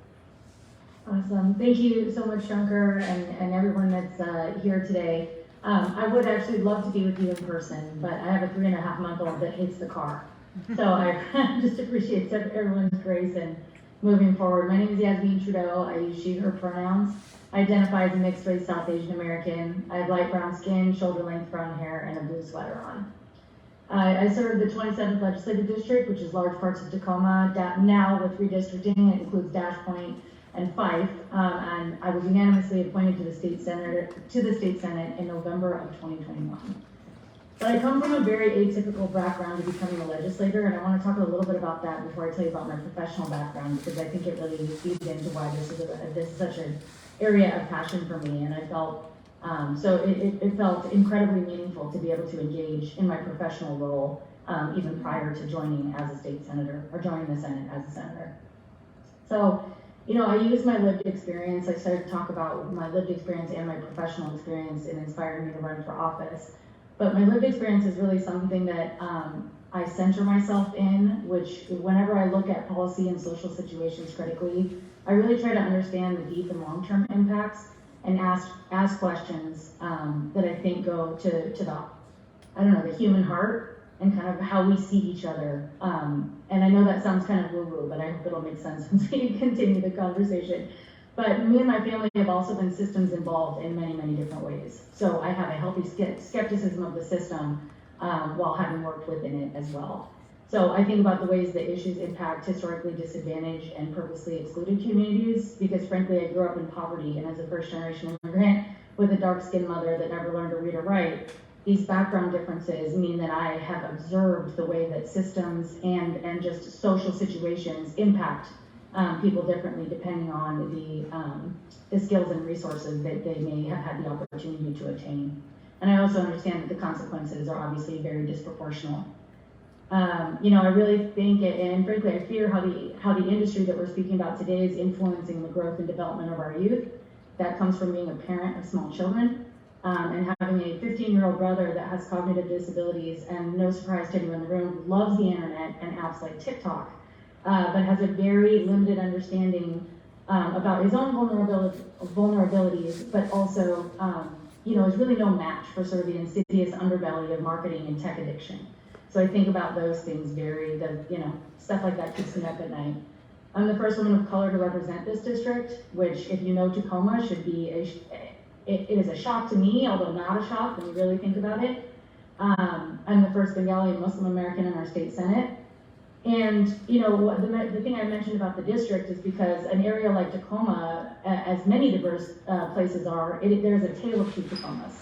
Awesome. Thank you so much, Shankar, and everyone that's here today. I would actually love to be with you in person, but I have a 3.5-month-old that hates the car. So I just appreciate everyone's grace and moving forward. My name is Yasmin Trudeau. I use she, her pronouns. I identify as a mixed race South Asian American. I have light brown skin, shoulder length brown hair, and a blue sweater on. I serve the 27th Legislative District, which is large parts of Tacoma. Now with redistricting, it includes Dash Point and Fife, and I was unanimously appointed to the State Senate in November of 2021. But I come from a very atypical background to becoming a legislator, and I want to talk a little bit about that before I tell you about my professional background, because I think it really feeds into why this is such an area of passion for me, and I felt it felt incredibly meaningful to be able to engage in my professional role, even prior to joining as a state senator or joining the Senate as a senator. So, I use my lived experience. I started to talk about my lived experience and my professional experience in inspiring me to run for office. But my lived experience is really something that I center myself in, which whenever I look at policy and social situations critically, I really try to understand the deep and long-term impacts and ask questions that I think go to the human heart and kind of how we see each other. And I know that sounds kind of woo-woo, but I hope it'll make sense once we continue the conversation. But me and my family have also been systems involved in many, many different ways. So I have a healthy skepticism of the system while having worked within it as well. So I think about the ways that issues impact historically disadvantaged and purposely excluded communities, because frankly, I grew up in poverty, and as a first-generation immigrant with a dark-skinned mother that never learned to read or write, these background differences mean that I have observed the way that systems and just social situations impact people differently depending on the skills and resources that they may have had the opportunity to attain. And I also understand that the consequences are obviously very disproportional. I really think, and frankly, I fear how the industry that we're speaking about today is influencing the growth and development of our youth. That comes from being a parent of small children, and having a 15-year-old brother that has cognitive disabilities, and no surprise to anyone in the room, loves the internet and apps like TikTok, but has a very limited understanding about his own vulnerabilities, but also, is really no match for sort of the insidious underbelly of marketing and tech addiction. So I think about those things stuff like that keeps me up at night. I'm the first woman of color to represent this district, which, if you know Tacoma, should be it is a shock to me, although not a shock when you really think about it. I'm the first Bengali and Muslim American in our state Senate. And, the thing I mentioned about the district is because an area like Tacoma, as many diverse places are, there's a tale of two Tacomas.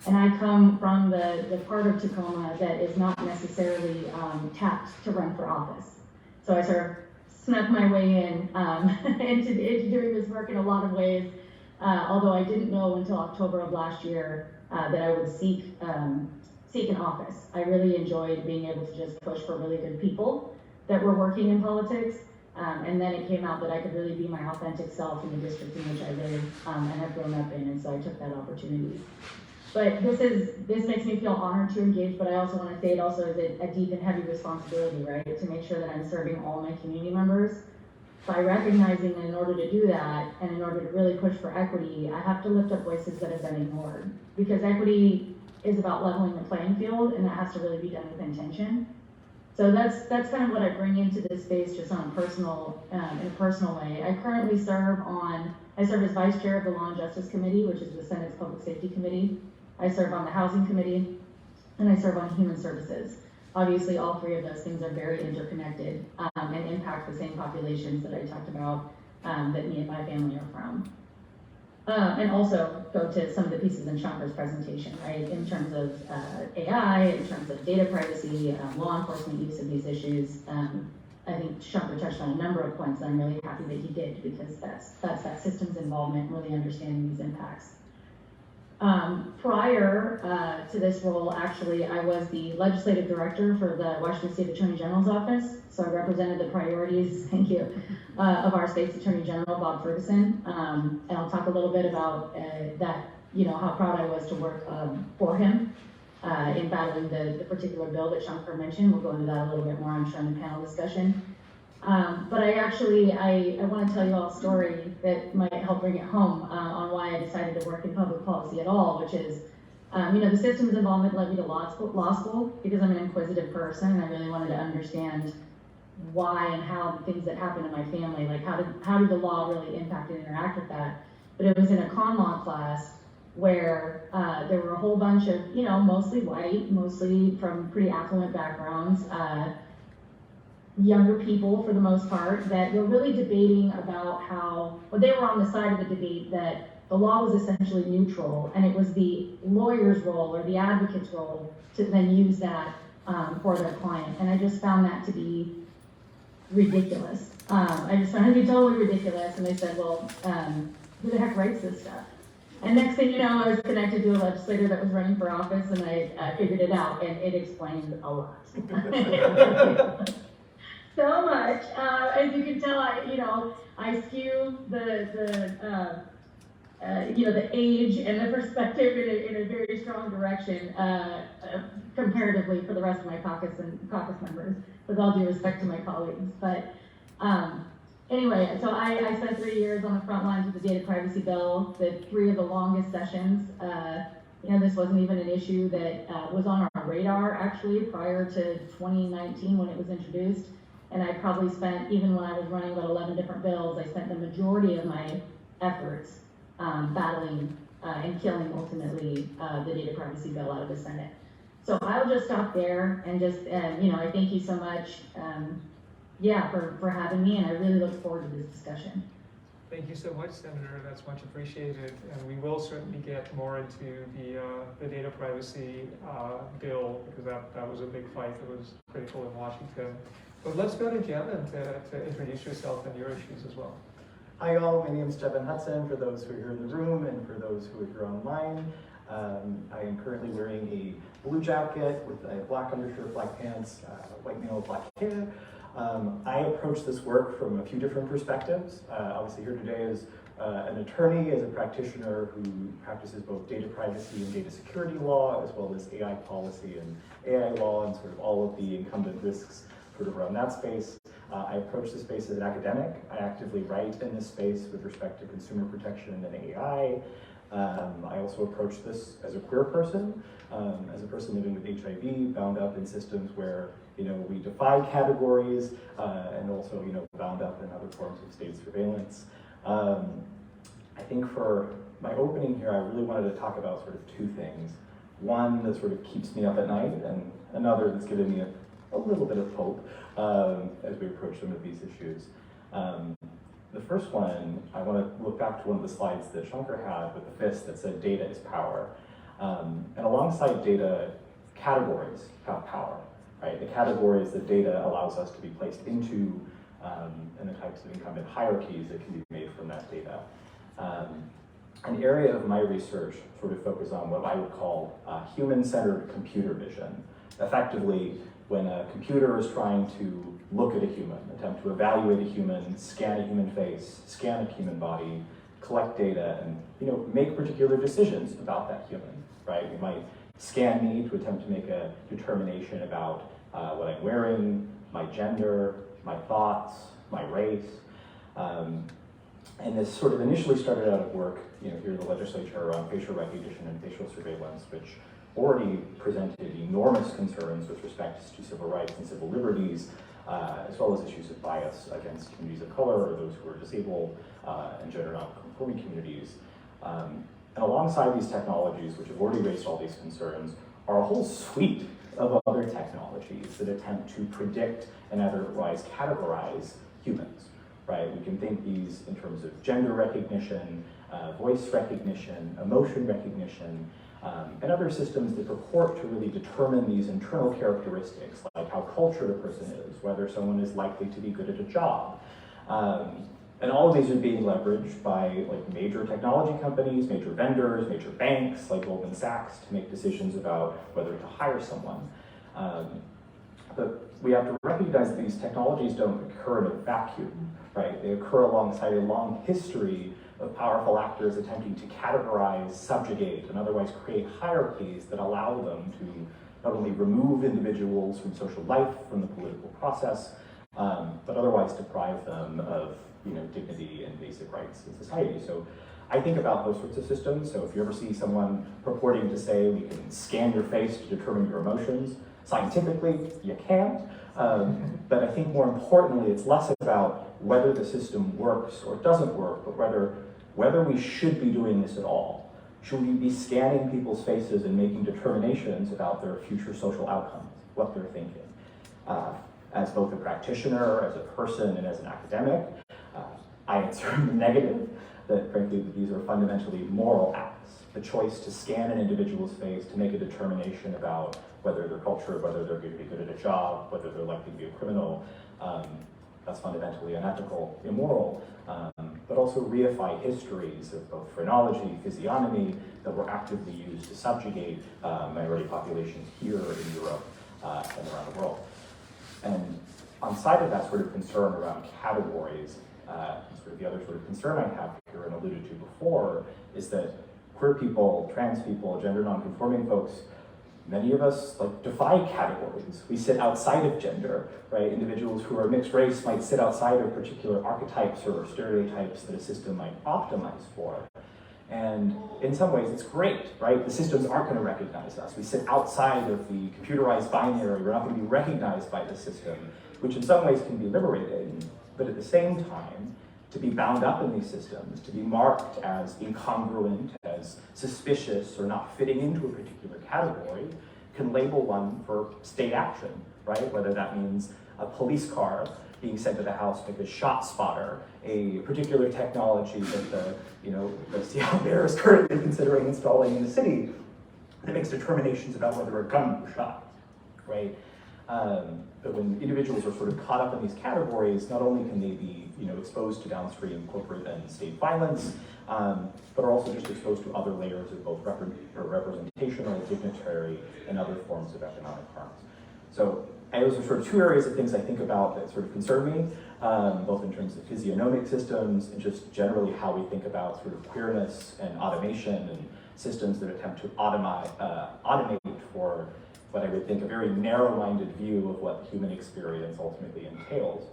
And I come from the part of Tacoma that is not necessarily tapped to run for office. So I sort of snuck my way in into doing this work in a lot of ways, although I didn't know until October of last year that I would seek an office. I really enjoyed being able to just push for really good people that were working in politics, and then it came out that I could really be my authentic self in the district in which I live and have grown up in, and so I took that opportunity. But this makes me feel honored to engage, but I also want to say it also is a deep and heavy responsibility, right, to make sure that I'm serving all my community members by recognizing that in order to do that, and in order to really push for equity, I have to lift up voices that have been ignored, because equity is about leveling the playing field, and that has to really be done with intention. So that's kind of what I bring into this space, just on in a personal way. I currently serve as vice chair of the Law and Justice Committee, which is the Senate's Public Safety Committee. I serve on the Housing Committee, and I serve on Human Services. Obviously, all three of those things are very interconnected and impact the same populations that I talked about that me and my family are from. And also go to some of the pieces in Shankar's presentation, right, in terms of AI, in terms of data privacy, law enforcement use of these issues. I think Shankar touched on a number of points, and I'm really happy that he did, because that's that systems involvement, really understanding these impacts. Prior to this role, actually, I was the legislative director for the Washington State Attorney General's office. So I represented the priorities, thank you, of our state's Attorney General, Bob Ferguson. And I'll talk a little bit about that, how proud I was to work for him in battling the particular bill that Shankar mentioned. We'll go into that a little bit more, I'm sure, in the panel discussion. But I want to tell you all a story that might help bring it home on why I decided to work in public policy at all, which is, the systems involvement led me to law school because I'm an inquisitive person, and I really wanted to understand why and how the things that happened in my family, like how did the law really impact and interact with that. But it was in a con law class where there were a whole bunch of, mostly white, mostly from pretty affluent backgrounds, younger people for the most part, that were really debating about they were on the side of the debate that the law was essentially neutral, and it was the lawyer's role or the advocate's role to then use that for their client. And I just found that to be ridiculous. I just found it to be totally ridiculous. And they said, well, who the heck writes this stuff? And next thing you know, I was connected to a legislator that was running for office, and I figured it out, and it explained a lot. So much. As you can tell, I skew the age and the perspective in a very strong direction comparatively for the rest of my caucus members, with all due respect to my colleagues. But anyway, so I spent 3 years on the front lines of the data privacy bill, the 3 of the longest sessions. This wasn't even an issue that was on our my radar actually prior to 2019 when it was introduced. And I probably spent, even when I was running about 11 different bills, I spent the majority of my efforts battling and killing ultimately the data privacy bill out of the Senate. So I'll just stop there and just, I thank you so much, for having me, and I really look forward to this discussion. Thank you so much, Senator. That's much appreciated, and we will certainly get more into the data privacy bill, because that was a big fight that was critical in Washington. But let's go to Jevan to introduce yourself and your issues as well. Hi all, my name is Jevan Hutson, for those who are here in the room and for those who are here online. I am currently wearing a blue jacket with a black undershirt, black pants, white male, black hair. I approach this work from a few different perspectives. Obviously here today is an attorney, as a practitioner who practices both data privacy and data security law, as well as AI policy and AI law, and sort of all of the incumbent risks sort of around that space. I approach this space as an academic. I actively write in this space with respect to consumer protection and AI. I also approach this as a queer person, as a person living with HIV, bound up in systems where we defy categories, and also bound up in other forms of state surveillance. I think for my opening here, I really wanted to talk about sort of two things. One that sort of keeps me up at night, and another that's given me a little bit of hope as we approach some of these issues. The first one, I want to look back to one of the slides that Shankar had with the fist that said data is power. And alongside data, categories have power, right? The categories that data allows us to be placed into, and the types of incumbent hierarchies that can be made from that data. An area of my research sort of focuses on what I would call human-centered computer vision. Effectively, when a computer is trying to look at a human, attempt to evaluate a human, scan a human face, scan a human body, collect data, and make particular decisions about that human, right? We might scan me to attempt to make a determination about what I'm wearing, my gender, my thoughts, my race. And this sort of initially started out of work, here in the legislature around facial recognition and facial surveillance, which already presented enormous concerns with respect to civil rights and civil liberties, as well as issues of bias against communities of color or those who are disabled and gender non-conforming communities. And alongside these technologies, which have already raised all these concerns, are a whole suite of other technologies that attempt to predict and otherwise categorize humans, right? We can think these in terms of gender recognition, voice recognition, emotion recognition, and other systems that purport to really determine these internal characteristics, like how cultured a person is, whether someone is likely to be good at a job. And all of these are being leveraged by major technology companies, major vendors, major banks like Goldman Sachs to make decisions about whether to hire someone. But we have to recognize that these technologies don't occur in a vacuum, right? They occur alongside a long history of powerful actors attempting to categorize, subjugate, and otherwise create hierarchies that allow them to not only remove individuals from social life, from the political process, but otherwise deprive them of dignity and basic rights in society. So I think about those sorts of systems. So if you ever see someone purporting to say we can scan your face to determine your emotions, scientifically, you can't. But I think more importantly, it's less about whether the system works or doesn't work, but whether we should be doing this at all. Should we be scanning people's faces and making determinations about their future social outcomes, what they're thinking? As both a practitioner, as a person, and as an academic, I answer in the negative, that frankly these are fundamentally moral acts. The choice to scan an individual's face to make a determination about whether they're cultured, whether they're going to be good at a job, whether they're likely to be a criminal, that's fundamentally unethical, immoral, but also reify histories of both phrenology, physiognomy that were actively used to subjugate minority populations here in Europe and around the world. And on side of that sort of concern around categories, sort of the other sort of concern I have here and alluded to before is that queer people, trans people, gender non-conforming folks, many of us defy categories. We sit outside of gender, right? Individuals who are mixed race might sit outside of particular archetypes or stereotypes that a system might optimize for. And in some ways, it's great, right? The systems aren't going to recognize us. We sit outside of the computerized binary. We're not going to be recognized by the system, which in some ways can be liberating. But at the same time, to be bound up in these systems, to be marked as incongruent, as suspicious, or not fitting into a particular category, can label one for state action, right? Whether that means a police car being sent to the house because ShotSpotter, a particular technology that the Seattle Mayor is currently considering installing in the city that makes determinations about whether a gun was shot, right? But when individuals are sort of caught up in these categories, not only can they be exposed to downstream corporate and state violence, but are also just exposed to other layers of both representational, dignitary, and other forms of economic harms. So those are sort of two areas of things I think about that sort of concern me, both in terms of physiognomic systems and just generally how we think about sort of queerness and automation and systems that attempt to automate for what I would think a very narrow-minded view of what the human experience ultimately entails.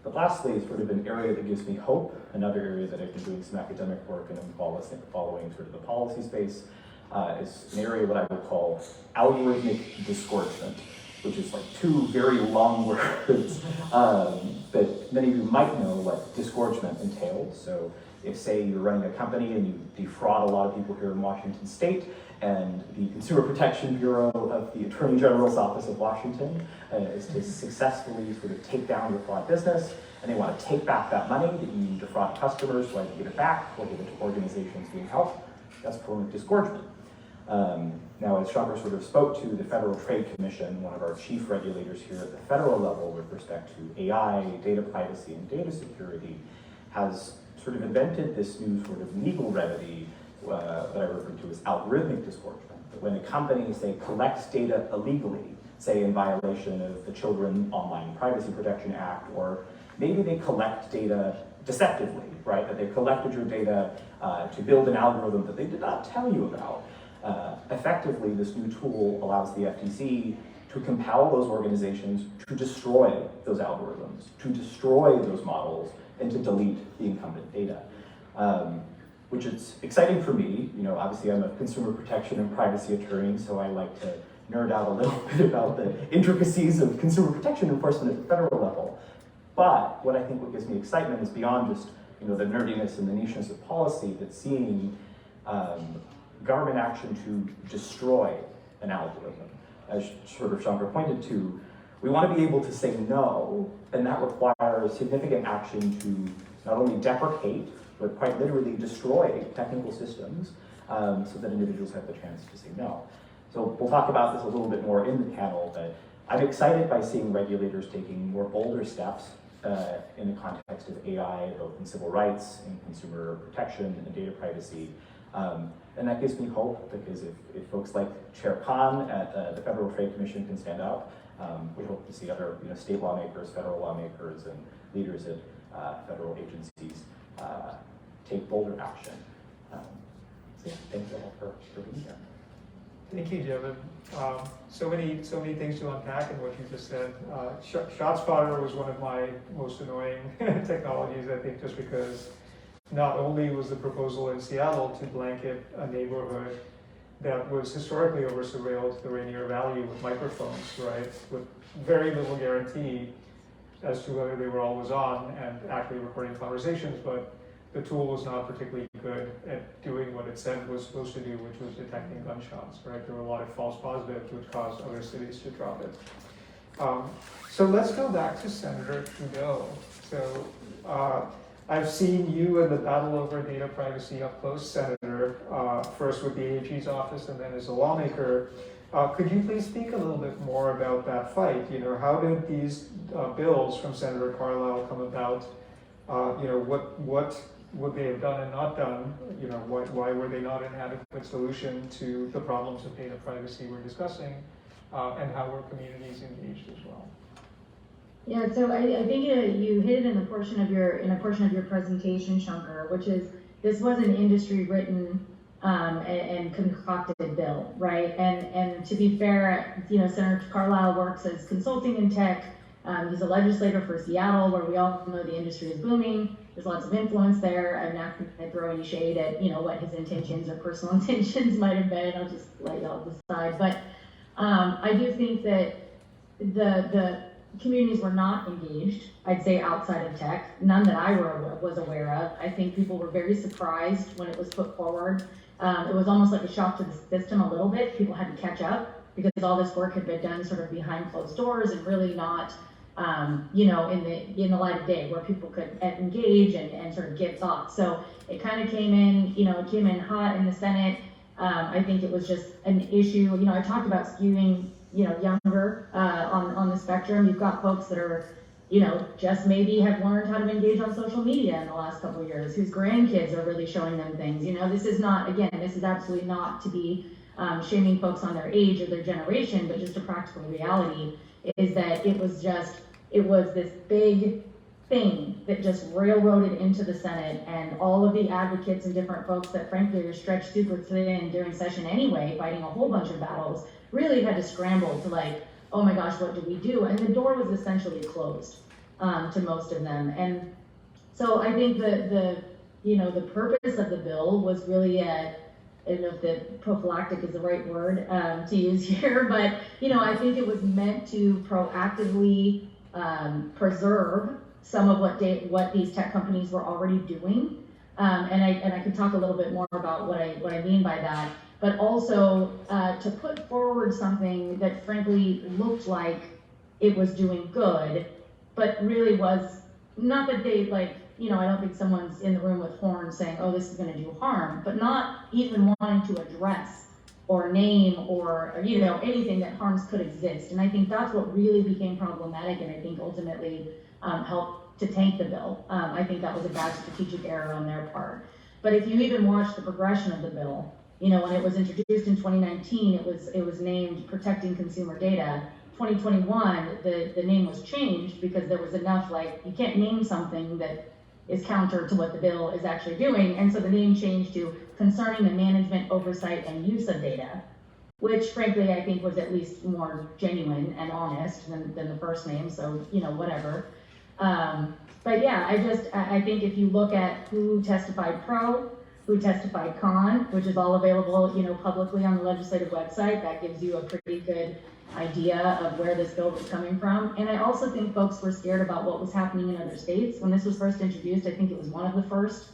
But lastly, sort of an area that gives me hope, another area that I've been doing some academic work and I'm following sort of the policy space, is an area what I would call algorithmic disgorgement, which is like two very long words that many of you might know what disgorgement entails. So if, say, you're running a company and you defraud a lot of people here in Washington State, and the Consumer Protection Bureau of the Attorney General's Office of Washington is to successfully sort of take down your fraud business, and they want to take back that money that you defraud customers, so either give it back or give it to organizations being helped. That's a form of disgorgement. Now, as Shankar sort of spoke to, the Federal Trade Commission, one of our chief regulators here at the federal level with respect to AI, data privacy, and data security, has sort of invented this new sort of legal remedy that I refer to as algorithmic disgorgement. That when a company, say, collects data illegally, say in violation of the Children Online Privacy Protection Act, or maybe they collect data deceptively, right? That they collected your data to build an algorithm that they did not tell you about. Effectively, this new tool allows the FTC to compel those organizations to destroy those algorithms, to destroy those models, and to delete the incumbent data. Which is exciting for me. Obviously I'm a consumer protection and privacy attorney, so I like to nerd out a little bit about the intricacies of consumer protection enforcement at the federal level. But what I think what gives me excitement is beyond just the nerdiness and the nicheness of policy, but seeing government action to destroy an algorithm. As sort of Shankar pointed to, we want to be able to say no, and that requires significant action to not only deprecate, but quite literally destroy technical systems so that individuals have the chance to say no. So we'll talk about this a little bit more in the panel, but I'm excited by seeing regulators taking more bolder steps in the context of AI, both in civil rights, in consumer protection, and data privacy. And that gives me hope, because if folks like Chair Khan at the Federal Trade Commission can stand up, we hope to see other state lawmakers, federal lawmakers, and leaders at federal agencies take bolder action. So yeah, thank you all for being here. Thank you, Jevan. So many things to unpack in what you just said. ShotSpotter was one of my most annoying technologies, I think, just because not only was the proposal in Seattle to blanket a neighborhood that was historically over-surveilled, the Rainier Valley, with microphones, right, with very little guarantee as to whether they were always on and actually recording conversations, but the tool was not particularly good at doing what it said it was supposed to do, which was detecting gunshots, right? There were a lot of false positives, which caused other cities to drop it. So let's go back to Senator Trudeau. So I've seen you in the battle over data privacy up close, Senator, first with the AG's office and then as a lawmaker. Could you please speak a little bit more about that fight? How did these bills from Senator Carlisle come about? What would they have done and not done? Why were they not an adequate solution to the problems of data privacy we're discussing? And how were communities engaged as well? Yeah, so I think you hit it in a portion of your presentation, Shankar, which is this was an industry written and concocted bill, right? And to be fair, Senator Carlisle works as consulting in tech. He's a legislator for Seattle, where we all know the industry is booming. There's lots of influence there. I'm not going to throw any shade at, what his intentions or personal intentions might have been. I'll just let y'all decide. But I do think that the communities were not engaged, I'd say, outside of tech. None that I was aware of. I think people were very surprised when it was put forward. It was almost like a shock to the system a little bit. People had to catch up because all this work had been done sort of behind closed doors and really not, in the light of day where people could engage and sort of give thoughts. So it kind of came in, it came in hot in the Senate. I think it was just an issue. I talked about skewing, younger on the spectrum. You've got folks that are, just maybe have learned how to engage on social media in the last couple of years, whose grandkids are really showing them things. This is not, again, this is absolutely not to be shaming folks on their age or their generation, but just a practical reality is that it was this big thing that just railroaded into the Senate, and all of the advocates and different folks that frankly are stretched super thin during session anyway, fighting a whole bunch of battles, really had to scramble to like, oh my gosh, what do we do? And the door was essentially closed to most of them. And so I think the purpose of the bill was really I don't know if the prophylactic is the right word to use here, but I think it was meant to proactively preserve some of what these tech companies were already doing, and I can talk a little bit more about what I mean by that. But also to put forward something that frankly looked like it was doing good, but really was not that they I don't think someone's in the room with horns saying, oh, this is going to do harm, but not even wanting to address or name or anything that harms could exist. And I think that's what really became problematic, and I think ultimately helped to tank the bill. I think that was a bad strategic error on their part. But if you even watch the progression of the bill, when it was introduced in 2019, it was named Protecting Consumer Data. 2021, the name was changed because there was enough you can't name something that is counter to what the bill is actually doing, and so the name changed to Concerning the Management, Oversight, and Use of Data, which frankly I think was at least more genuine and honest than the first name, so whatever. But yeah, I think if you look at who testified pro, who testified con, which is all available, publicly on the legislative website, that gives you a pretty good idea of where this bill was coming from. And I also think folks were scared about what was happening in other states. When this was first introduced, I think it was one of the first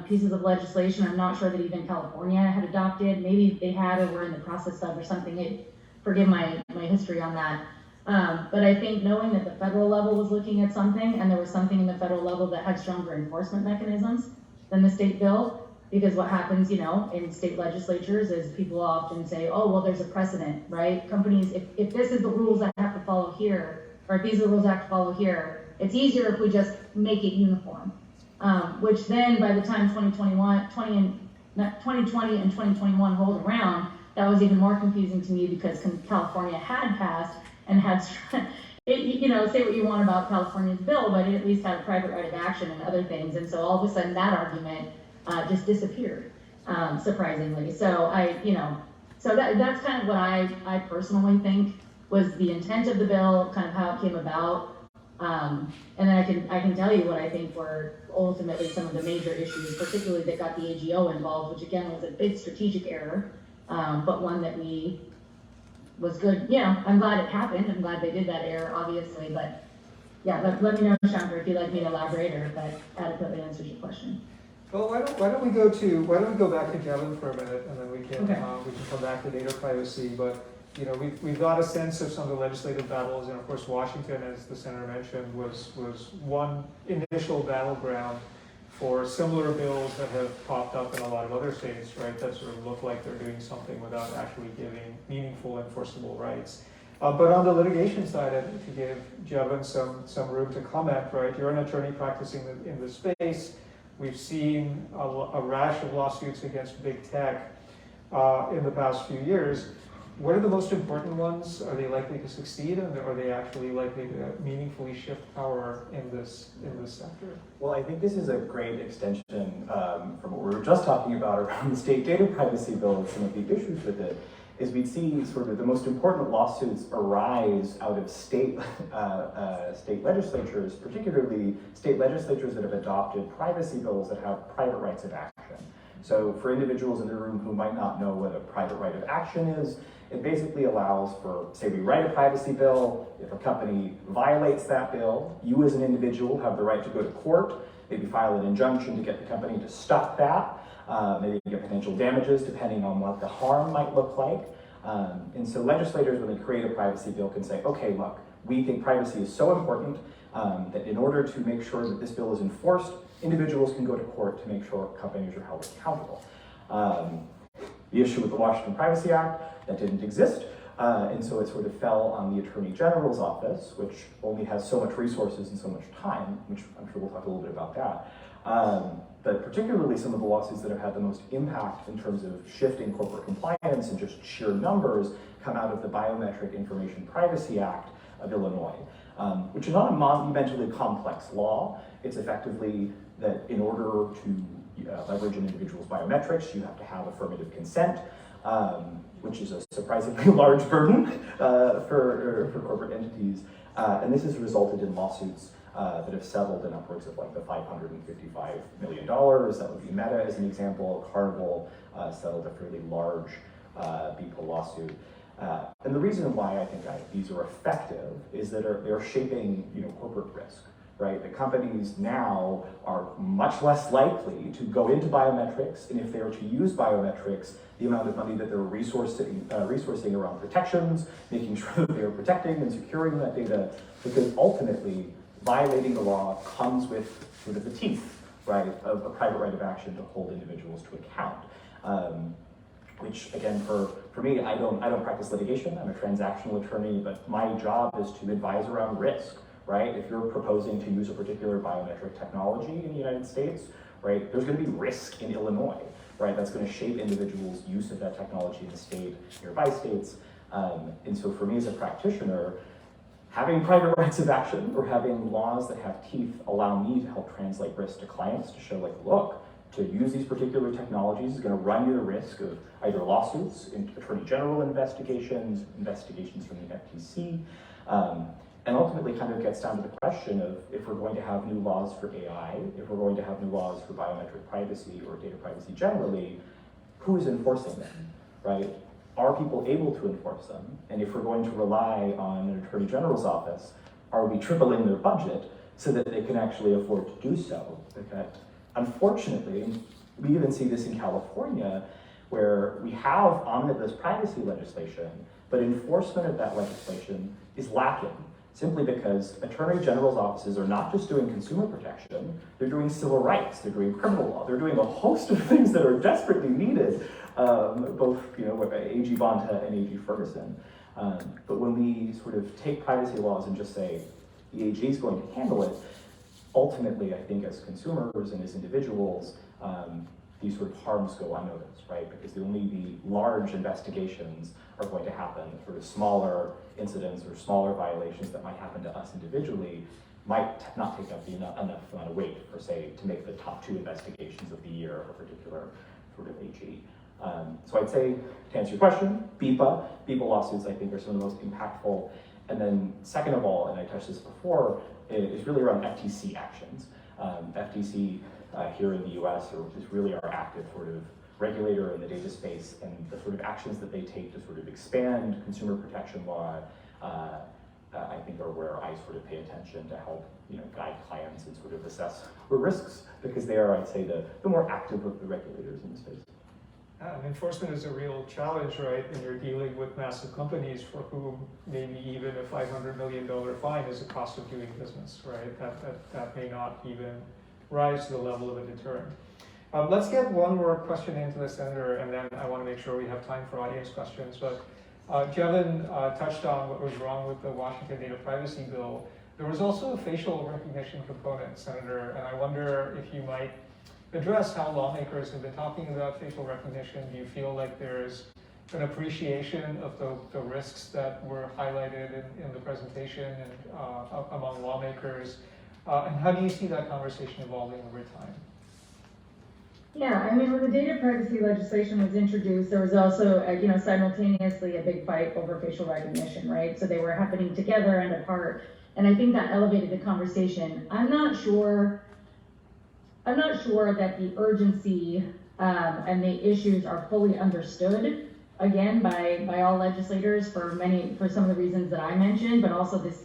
pieces of legislation. I'm not sure that even California had adopted. Maybe they had or were in the process of or something. Forgive my history on that. But I think knowing that the federal level was looking at something, and there was something in the federal level that had stronger enforcement mechanisms than the state bill, because what happens, in state legislatures is people often say, oh, well, there's a precedent, right? Companies, if this is the rules I have to follow here, or if these are the rules I have to follow here, it's easier if we just make it uniform. Which then by the time 2020 and 2021 rolled around, that was even more confusing to me because California had passed and had, say what you want about California's bill, but it at least had a private right of action and other things. And so all of a sudden that argument just disappeared, surprisingly. So that's kind of what I personally think was the intent of the bill, kind of how it came about. And then I can tell you what I think were ultimately some of the major issues, particularly that got the AGO involved, which again was a big strategic error, but one that was good. I'm glad it happened. I'm glad they did that error, obviously, but yeah, let me know, Shankar, if you'd like me to elaborate or if that adequately answers your question. Well, why don't we go back to Jevan for a minute, and then we can come back to data privacy. But we've got a sense of some of the legislative battles, and of course Washington, as the senator mentioned, was one initial battleground for similar bills that have popped up in a lot of other states, right? That sort of look like they're doing something without actually giving meaningful enforceable rights. But on the litigation side, to give Jevan some room to comment, right? You're an attorney practicing in the space. We've seen a rash of lawsuits against big tech in the past few years. What are the most important ones? Are they likely to succeed, and are they actually likely to meaningfully shift power in this sector? Well, I think this is a great extension from what we were just talking about around the state data privacy bill and some of the issues with it. is we'd see sort of the most important lawsuits arise out of state legislatures, particularly state legislatures that have adopted privacy bills that have private rights of action. So for individuals in the room who might not know what a private right of action is, it basically allows for, say we write a privacy bill, if a company violates that bill, you as an individual have the right to go to court, maybe file an injunction to get the company to stop that, maybe get potential damages depending on what the harm might look like. And so legislators, when they create a privacy bill, can say, okay, look, we think privacy is so important that in order to make sure that this bill is enforced, individuals can go to court to make sure companies are held accountable. The issue with the Washington Privacy Act, that didn't exist, and so it sort of fell on the Attorney General's office, which only has so much resources and so much time, which I'm sure we'll talk a little bit about that. But particularly some of the lawsuits that have had the most impact in terms of shifting corporate compliance and just sheer numbers come out of the Biometric Information Privacy Act of Illinois, which is not a monumentally complex law. It's effectively that in order to leverage an individual's biometrics, you have to have affirmative consent, which is a surprisingly large burden for corporate entities. And this has resulted in lawsuits that have settled in upwards of like the $555 million. That would be Meta as an example. Carnival settled a fairly large BPA lawsuit. And the reason why I think these are effective is that they're shaping, corporate risk, right? The companies now are much less likely to go into biometrics, and if they are to use biometrics, the amount of money that they're resourcing around protections, making sure that they are protecting and securing that data, because ultimately violating the law comes with sort of the teeth, right, of a private right of action to hold individuals to account. Which again, for me, I don't practice litigation. I'm a transactional attorney, but my job is to advise around risk, right? If you're proposing to use a particular biometric technology in the United States, right, there's going to be risk in Illinois, right? That's going to shape individuals' use of that technology in the state, nearby states. And so for me as a practitioner, having private rights of action or having laws that have teeth allow me to help translate risk to clients to show like, look, to use these particular technologies is going to run you the risk of either lawsuits, attorney general investigations from the FTC, and ultimately kind of gets down to the question of if we're going to have new laws for AI, if we're going to have new laws for biometric privacy or data privacy generally, who is enforcing them, right? Are people able to enforce them? And if we're going to rely on an attorney general's office, are we tripling their budget so that they can actually afford to do so? Okay. Unfortunately, we even see this in California, where we have omnibus privacy legislation, but enforcement of that legislation is lacking, simply because attorney general's offices are not just doing consumer protection, they're doing civil rights, they're doing criminal law, they're doing a host of things that are desperately needed, both with AG Bonta and AG Ferguson. But when we sort of take privacy laws and just say, the AG is going to handle it, ultimately, I think as consumers and as individuals, these sort of harms go unnoticed, right? Because only the large investigations are going to happen. Sort of smaller incidents or smaller violations that might happen to us individually might not take up enough amount of weight, per se, to make the top 2 investigations of the year of a particular sort of AG. So I'd say, to answer your question, BPA lawsuits I think are some of the most impactful. And then second of all, and I touched this before, is really around FTC actions. FTC here in the US is really our active sort of regulator in the data space, and the sort of actions that they take to sort of expand consumer protection law, I think are where I sort of pay attention to help guide clients and sort of assess the risks, because they are, I'd say, the more active of the regulators in the space. And enforcement is a real challenge, right? And you're dealing with massive companies for whom maybe even a $500 million fine is a cost of doing business, right? That may not even rise to the level of a deterrent. Let's get one more question into the Senator, and then I want to make sure we have time for audience questions. But Jevan touched on what was wrong with the Washington Data Privacy Bill. There was also a facial recognition component, Senator, and I wonder if you might address how lawmakers have been talking about facial recognition. Do you feel like there's an appreciation of the risks that were highlighted in the presentation and among lawmakers? And how do you see that conversation evolving over time? Yeah, I mean, when the data privacy legislation was introduced, there was also, simultaneously a big fight over facial recognition, right? So they were happening together and apart. And I think that elevated the conversation. I'm not sure that the urgency and the issues are fully understood, again, by all legislators for some of the reasons that I mentioned, but also this,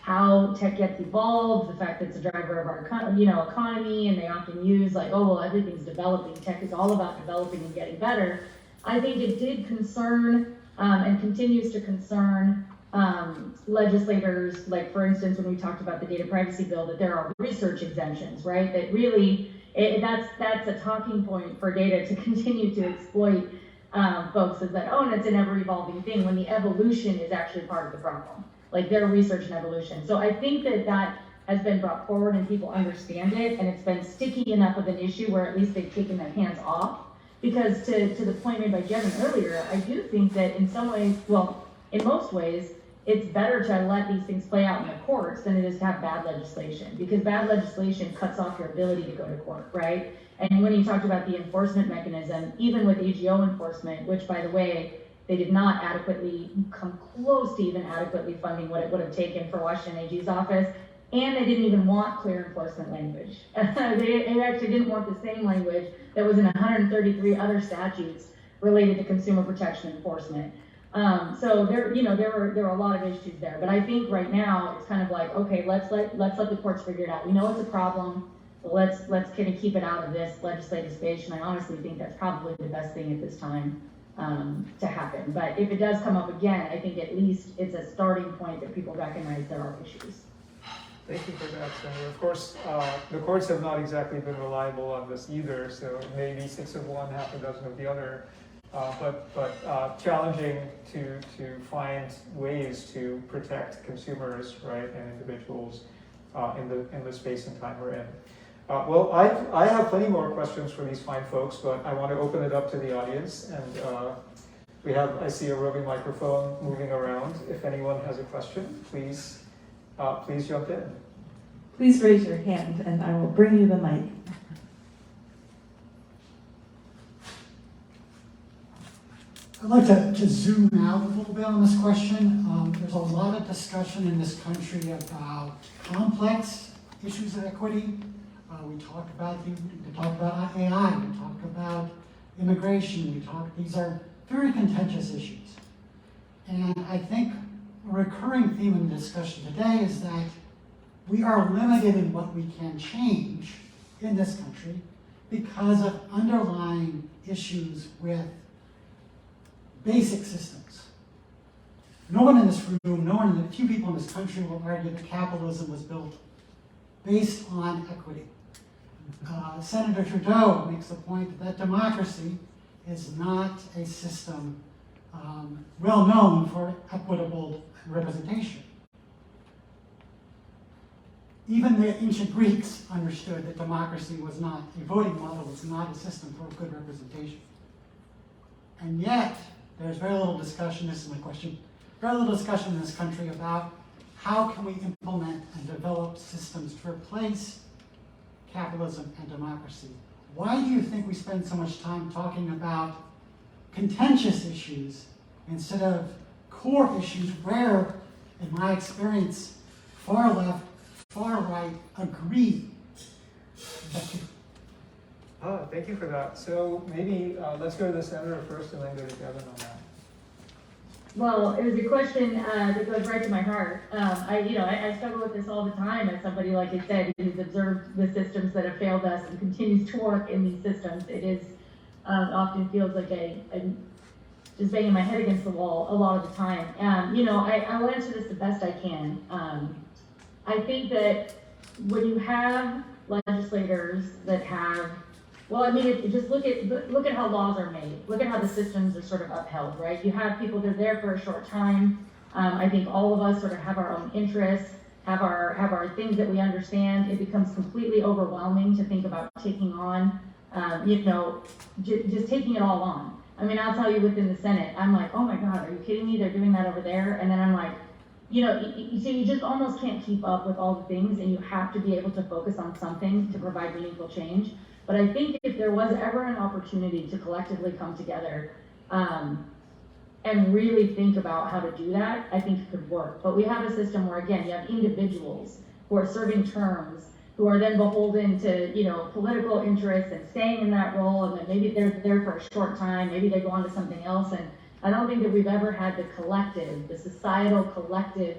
how tech gets evolved, the fact that it's a driver of our economy, and they often use like, oh, well, everything's developing. Tech is all about developing and getting better. I think it did concern and continues to concern legislators, like for instance, when we talked about the data privacy bill, that there are research exemptions, right? That really, that's a talking point for data to continue to exploit folks, is that, oh, and it's an ever evolving thing, when the evolution is actually part of the problem. Like their research and evolution. So I think that has been brought forward and people understand it, and it's been sticky enough of an issue where at least they've taken their hands off. Because to the point made by Jevan earlier, I do think that in some ways, well, in most ways, it's better to let these things play out in the courts than it is to have bad legislation, because bad legislation cuts off your ability to go to court, right? And when you talked about the enforcement mechanism, even with AGO enforcement, which by the way, they did not adequately come close to even adequately funding what it would have taken for Washington AG's office, and they didn't even want clear enforcement language. They actually didn't want the same language that was in 133 other statutes related to consumer protection enforcement. So there were a lot of issues there, but I think right now it's kind of like, okay, let's let the courts figure it out. We know it's a problem, but let's kind of keep it out of this legislative space, and I honestly think that's probably the best thing at this time to happen. But if it does come up again, I think at least it's a starting point that people recognize there are issues. Thank you for that, Senator. Of course, the courts have not exactly been reliable on this either, so maybe 6 of one, half a dozen of the other. But challenging to find ways to protect consumers, right, and individuals in the space and time we're in. Well, I have plenty more questions for these fine folks, but I want to open it up to the audience, and I see a roving microphone moving around. If anyone has a question, please jump in. Please raise your hand and I will bring you the mic. I'd like to zoom out a little bit on this question. There's a lot of discussion in this country about complex issues of equity. We talk about AI, we talk about immigration, these are very contentious issues. And I think a recurring theme in the discussion today is that we are limited in what we can change in this country because of underlying issues with basic systems. No one in this room, few people in this country will argue that capitalism was built based on equity. Senator Trudeau makes the point that democracy is not a system well known for equitable representation. Even the ancient Greeks understood that democracy was not, a voting model was not a system for good representation. And yet, there's very little discussion, this is my question, very little discussion in this country about how can we implement and develop systems to replace capitalism and democracy. Why do you think we spend so much time talking about contentious issues instead of core issues where, in my experience, far left, far right agree? Thank you for that. So maybe let's go to the senator first and then go to Jevan on that. Well, it was a question that goes right to my heart. I struggle with this all the time as somebody, like I said, who's observed the systems that have failed us and continues to work in these systems. It is often feels like I'm just banging my head against the wall a lot of the time. I will answer this the best I can. I think that when you have legislators that have, just look at how laws are made. Look at how the systems are sort of upheld, right? You have people that are there for a short time. I think all of us sort of have our own interests, have our things that we understand. It becomes completely overwhelming to think about taking on, just taking it all on. I mean, I'll tell you, within the Senate, I'm like, oh my God, are you kidding me? They're doing that over there. And then I'm like, so you just almost can't keep up with all the things, and you have to be able to focus on something to provide meaningful change. But I think if there was ever an opportunity to collectively come together and really think about how to do that, I think it could work. But we have a system where, again, you have individuals who are serving terms, who are then beholden to, you know, political interests and staying in that role, and then maybe they're there for a short time, maybe they go on to something else. And I don't think that we've ever had the collective, the societal collective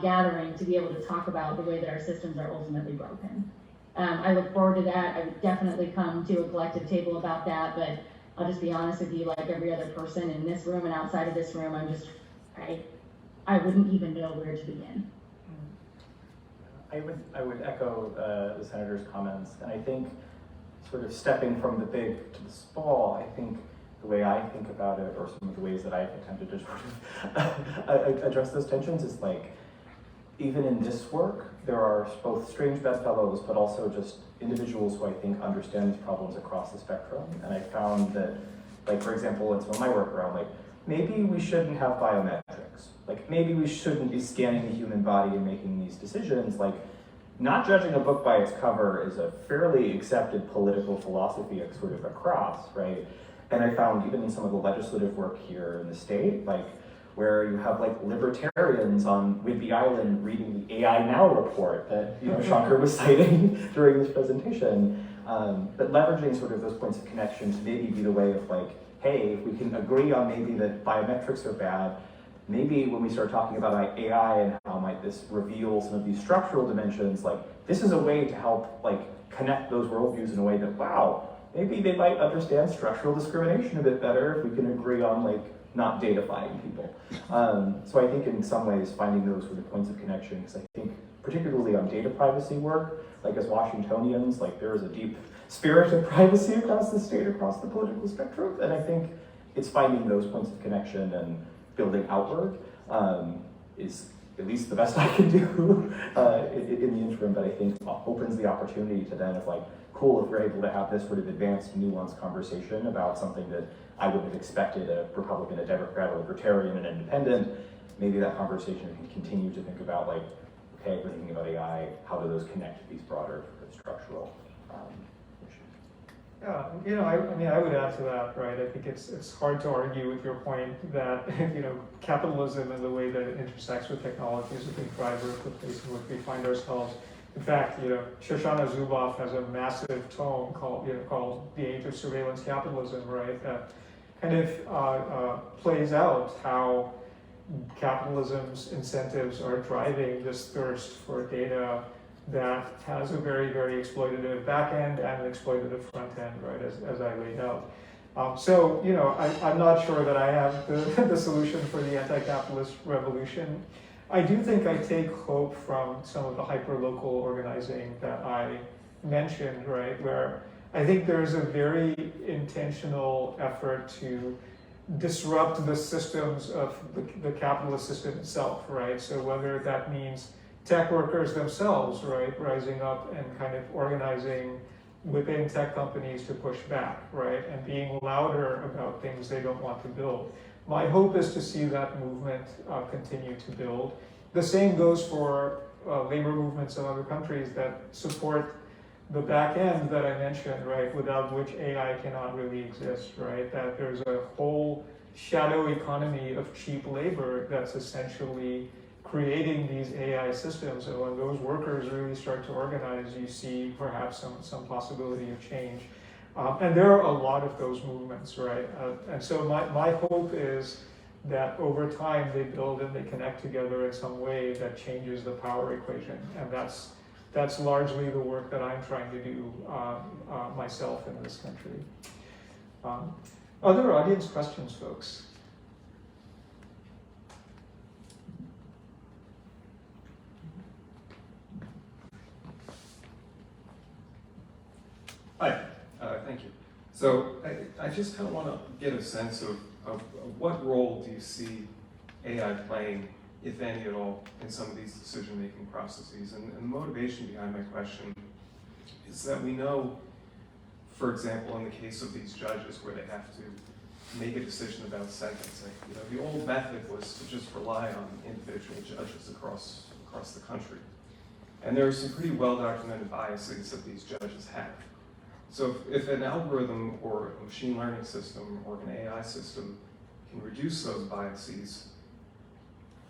gathering to be able to talk about the way that our systems are ultimately broken. I look forward to that. I would definitely come to a collective table about that, but I'll just be honest with you, like every other person in this room and outside of this room, I wouldn't even know where to begin. I would echo the senator's comments, and I think sort of stepping from the big to the small, I think the way I think about it, or some of the ways that I've attempted to sort of address those tensions is like, even in this work, there are both strange bedfellows, but also just individuals who I think understand these problems across the spectrum. And I found that, like, for example, in some of my work around, like, maybe we shouldn't have biometrics. Like, maybe we shouldn't be scanning the human body and making these decisions. Like, not judging a book by its cover is a fairly accepted political philosophy sort of across, right? And I found even in some of the legislative work here in the state, like, where you have like libertarians on Whidbey Island reading the AI Now report that, you know, Shankar was citing during this presentation, but leveraging sort of those points of connection to maybe be the way of like, hey, if we can agree on maybe that biometrics are bad, maybe when we start talking about AI and how might this reveal some of these structural dimensions, like this is a way to help like connect those worldviews in a way that, wow, maybe they might understand structural discrimination a bit better if we can agree on like not datafying people. So I think in some ways finding those sort of points of connection, because I think particularly on data privacy work, like as Washingtonians, like there is a deep spirit of privacy across the state, across the political spectrum, and I think it's finding those points of connection and building outward is at least the best I can do in the interim, but I think opens the opportunity to then, if like, cool, if we're able to have this sort of advanced, nuanced conversation about something that I would have expected a Republican, a Democrat, a Libertarian, an Independent, maybe that conversation can continue to think about like, okay, we're thinking about AI, how do those connect to these broader structural issues? Yeah, you know, I mean, I would add to that, right? I think it's hard to argue with your point that, you know, capitalism and the way that it intersects with technology is a big driver of the place in which we find ourselves. In fact, you know, Shoshana Zuboff has a massive tome called The Age of Surveillance Capitalism, right? That kind of plays out how capitalism's incentives are driving this thirst for data that has a very, very exploitative back end and an exploitative front end, right, as I laid out. So, you know, I'm not sure that I have the solution for the anti-capitalist revolution. I do think I take hope from some of the hyper-local organizing that I mentioned, right, where I think there's a very intentional effort to disrupt the systems of the capitalist system itself, right? So whether that means tech workers themselves, right, rising up and kind of organizing within tech companies to push back, right, and being louder about things they don't want to build. My hope is to see that movement continue to build. The same goes for labor movements in other countries that support the back end that I mentioned, right, without which AI cannot really exist, right, that there's a whole shadow economy of cheap labor that's essentially creating these AI systems, and when those workers really start to organize, you see perhaps some possibility of change. And there are a lot of those movements, right? And so my hope is that over time they build and they connect together in some way that changes the power equation. And that's largely the work that I'm trying to do myself in this country. Other audience questions, folks? Hi, thank you. So I just kind of want to get a sense of what role do you see AI playing, if any at all, in some of these decision-making processes? And the motivation behind my question is that we know, for example, in the case of these judges where they have to make a decision about sentencing, you know, the old method was to just rely on individual judges across the country. And there are some pretty well-documented biases that these judges have. So if an algorithm or a machine learning system or an AI system can reduce those biases,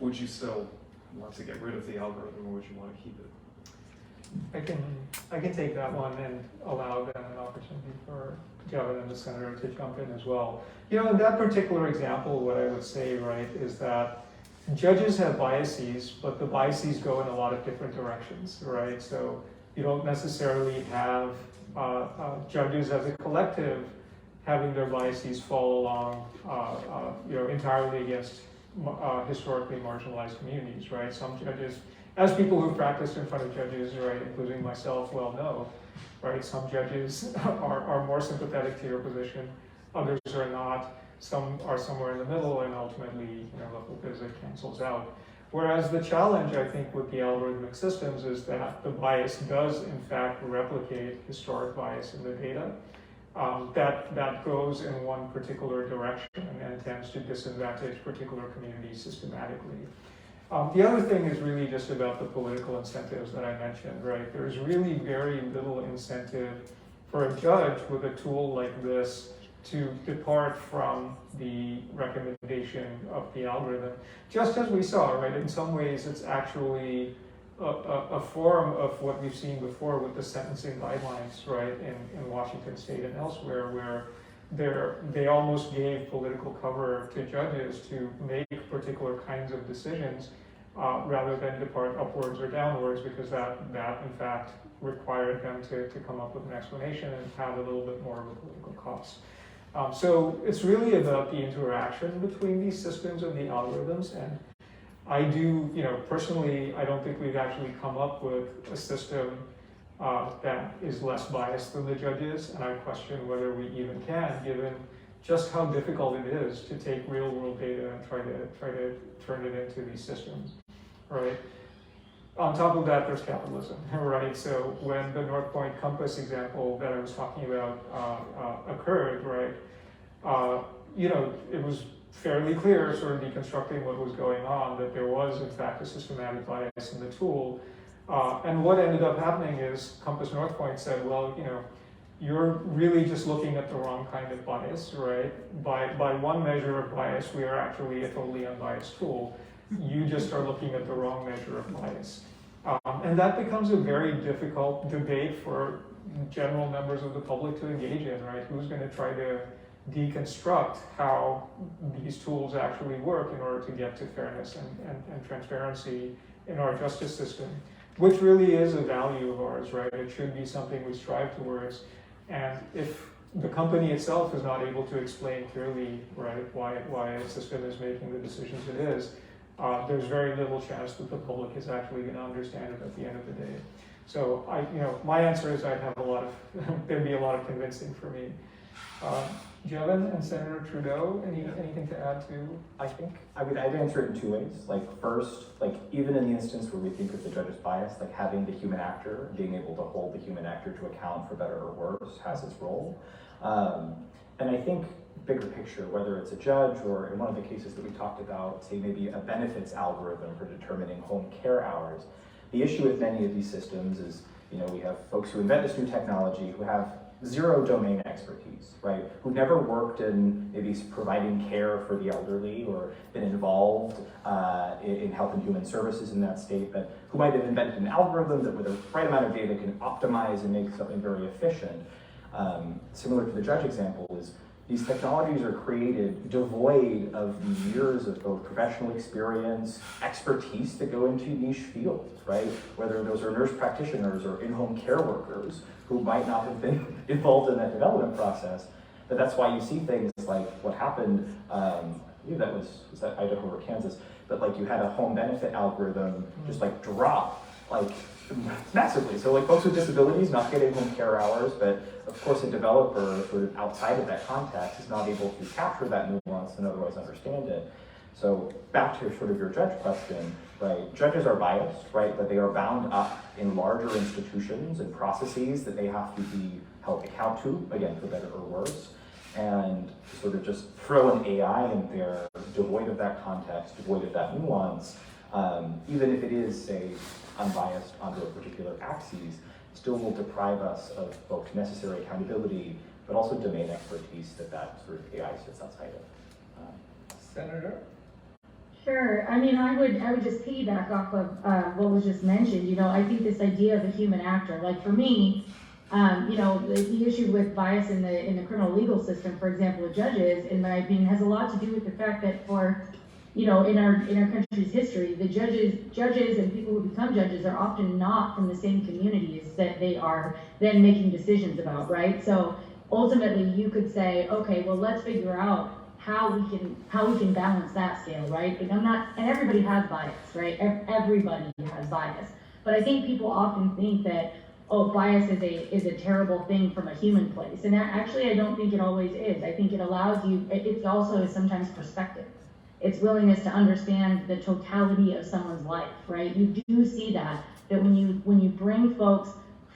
would you still want to get rid of the algorithm, or would you want to keep it? I can take that one and allow then an opportunity for Jevan and the Senator to jump in as well. You know, in that particular example, what I would say, right, is that judges have biases, but the biases go in a lot of different directions, right? So you don't necessarily have judges as a collective having their biases fall along, entirely against historically marginalized communities, right? Some judges, as people who practiced in front of judges, right, including myself, well know, right? Some judges are more sympathetic to your position, others are not. Some are somewhere in the middle, and ultimately, the whole visit cancels out. Whereas the challenge, I think, with the algorithmic systems is that the bias does, in fact, replicate historic bias in the data. That goes in one particular direction and tends to disadvantage particular communities systematically. The other thing is really just about the political incentives that I mentioned, right? There's really very little incentive for a judge with a tool like this to depart from the recommendation of the algorithm. Just as we saw, right? In some ways, it's actually a form of what we've seen before with the sentencing guidelines, right, in Washington State and elsewhere, where they almost gave political cover to judges to make particular kinds of decisions rather than depart upwards or downwards, because that in fact required them to come up with an explanation and have a little bit more of a political cost. So it's really about the interaction between these systems and the algorithms, and I do, personally, I don't think we've actually come up with a system that is less biased than the judges, and I question whether we even can, given just how difficult it is to take real-world data and try to turn it into these systems, right? On top of that, there's capitalism, right? So when the North Point Compass example that I was talking about occurred, right? It was fairly clear, sort of deconstructing what was going on, that there was in fact a systematic bias in the tool. And what ended up happening is Compass North Point said, well, you're really just looking at the wrong kind of bias, right? By one measure of bias, we are actually a totally unbiased tool. You just are looking at the wrong measure of bias. And that becomes a very difficult debate for general members of the public to engage in, right? Who's going to try to deconstruct how these tools actually work in order to get to fairness and transparency in our justice system, which really is a value of ours, right? It should be something we strive towards. And if the company itself is not able to explain clearly, right, why a system is making the decisions it is, there's very little chance that the public is actually going to understand it at the end of the day. So my answer is there'd be a lot of convincing for me. Jevan and Senator Trudeau, anything to add to? I think I'd answer it in two ways. First, even in the instance where we think of the judge's bias, having the human actor, being able to hold the human actor to account for better or worse has its role. And I think bigger picture, whether it's a judge or in one of the cases that we talked about, say maybe a benefits algorithm for determining home care hours, the issue with many of these systems is, we have folks who invent this new technology who have zero domain expertise, right? Who've never worked in maybe providing care for the elderly or been involved in health and human services in that state, but who might have invented an algorithm that with the right amount of data can optimize and make something very efficient. Similar to the judge example is these technologies are created devoid of the years of both professional experience, expertise that go into niche fields, right? Whether those are nurse practitioners or in-home care workers who might not have been involved in that development process. But that's why you see things like what happened, was that Idaho or Kansas, but you had a home benefit algorithm just drop massively. So folks with disabilities not getting home care hours, but of course a developer sort of outside of that context is not able to capture that nuance and otherwise understand it. So back to sort of your judge question, right? Judges are biased, right? But they are bound up in larger institutions and processes that they have to be held account to, again, for better or worse. And sort of just throw an AI in there, devoid of that context, devoid of that nuance, even if it is, say, unbiased onto a particular axis, still will deprive us of both necessary accountability, but also domain expertise that sort of AI sits outside of. Senator? Sure. I mean, I would just piggyback off of what was just mentioned. You know, I think this idea of a human actor, like for me, you know, the issue with bias in the criminal legal system, for example, with judges, in my opinion, has a lot to do with the fact that for, you know, in our country's history, the judges and people who become judges are often not from the same communities that they are then making decisions about, right? So ultimately, you could say, okay, well, let's figure out how we can balance that scale, right? And everybody has bias, right? Everybody has bias. But I think people often think that, oh, bias is a terrible thing from a human place. And actually, I don't think it always is. I think it allows you, it also is sometimes perspective. It's willingness to understand the totality of someone's life, right? You do see that when you bring folks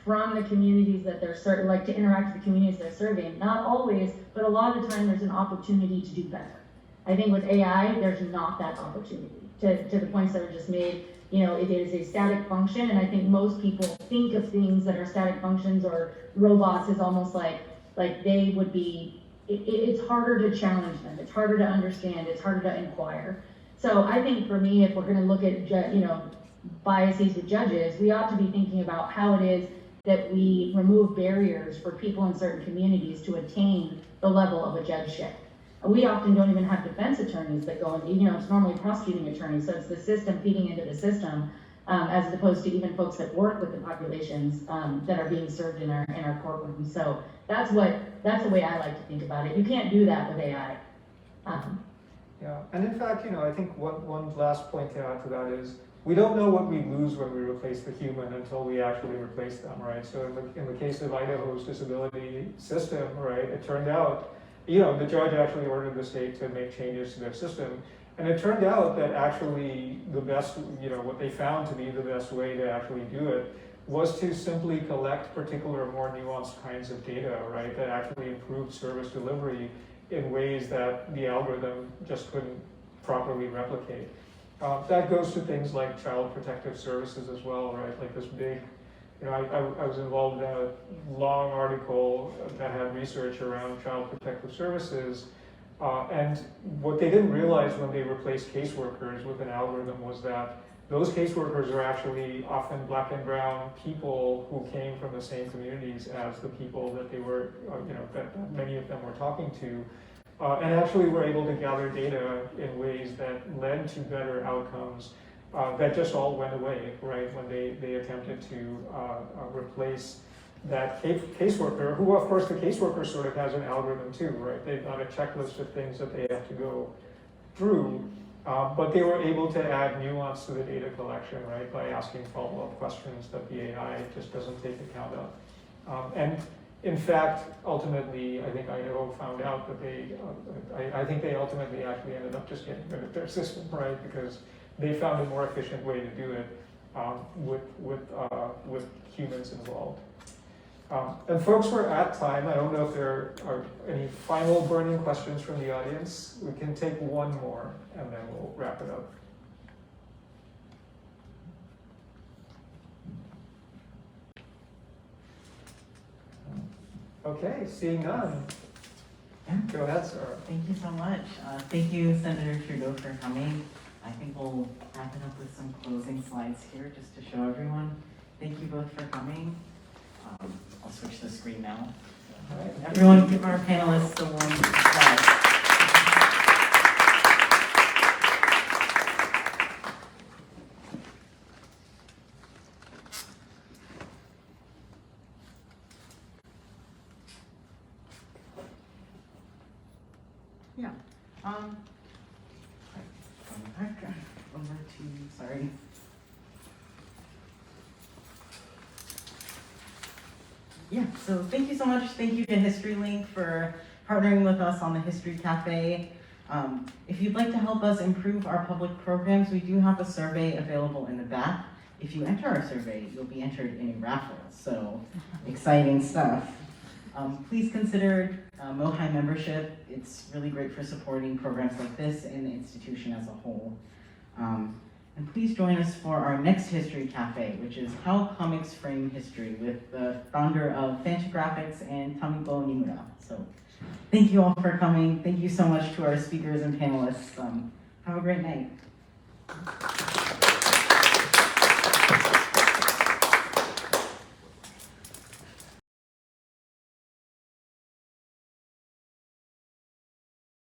from the communities that they're serving, like to interact with the communities they're serving, not always, but a lot of the time there's an opportunity to do better. I think with AI, there's not that opportunity. To the points that were just made, you know, it is a static function, and I think most people think of things that are static functions or robots as almost like they would be, it's harder to challenge them, it's harder to understand, it's harder to inquire. So I think for me, if we're gonna look at, you know, biases with judges, we ought to be thinking about how it is that we remove barriers for people in certain communities to attain the level of a judgeship. We often don't even have defense attorneys that go in, you know, it's normally prosecuting attorneys, so it's the system feeding into the system, as opposed to even folks that work with the populations that are being served in our courtrooms. So that's the way I like to think about it. You can't do that with AI. Yeah, and in fact, you know, I think one last point to add to that is, we don't know what we lose when we replace the human until we actually replace them, right? So in the case of Idaho's disability system, right, it turned out, you know, the judge actually ordered the state to make changes to their system. And it turned out that actually the best, you know, what they found to be the best way to actually do it was to simply collect particular, more nuanced kinds of data, right, that actually improved service delivery in ways that the algorithm just couldn't properly replicate. That goes to things like child protective services as well, right? Like this big, you know, I was involved in a long article that had research around child protective services, and what they didn't realize when they replaced caseworkers with an algorithm was that those caseworkers are actually often Black and brown people who came from the same communities as the people that they were, you know, that many of them were talking to. And actually were able to gather data in ways that led to better outcomes that just all went away, right, when they attempted to replace that caseworker, who of course the caseworker sort of has an algorithm too, right? They've got a checklist of things that they have to go through, but they were able to add nuance to the data collection, right, by asking follow-up questions that the AI just doesn't take account of. And in fact, ultimately, I think Idaho found out that I think they ultimately actually ended up just getting rid of their system, right? Because they found a more efficient way to do it with humans involved. And folks, we're at time. I don't know if there are any final burning questions from the audience. We can take one more, and then we'll wrap it up. Okay, seeing none. Yeah. Go ahead, Sarah. Thank you so much. Thank you, Senator Trudeau, for coming. I think we'll wrap it up with some closing slides here just to show everyone. Thank you both for coming. I'll switch the screen now. All right. Everyone give our panelists a warm applause. Yeah. Going back over to, sorry. Yeah, so thank you so much. Thank you to HistoryLink for partnering with us on the History Cafe. If you'd like to help us improve our public programs, we do have a survey available in the back. If you enter our survey, you'll be entered in a raffle, so exciting stuff. Please consider MOHAI membership. It's really great for supporting programs like this and the institution as a whole. And please join us for our next History Cafe, which is How Comics Frame History, with the founder of Fantagraphics and Tamiko Nimura. So thank you all for coming. Thank you so much to our speakers and panelists. Have a great night.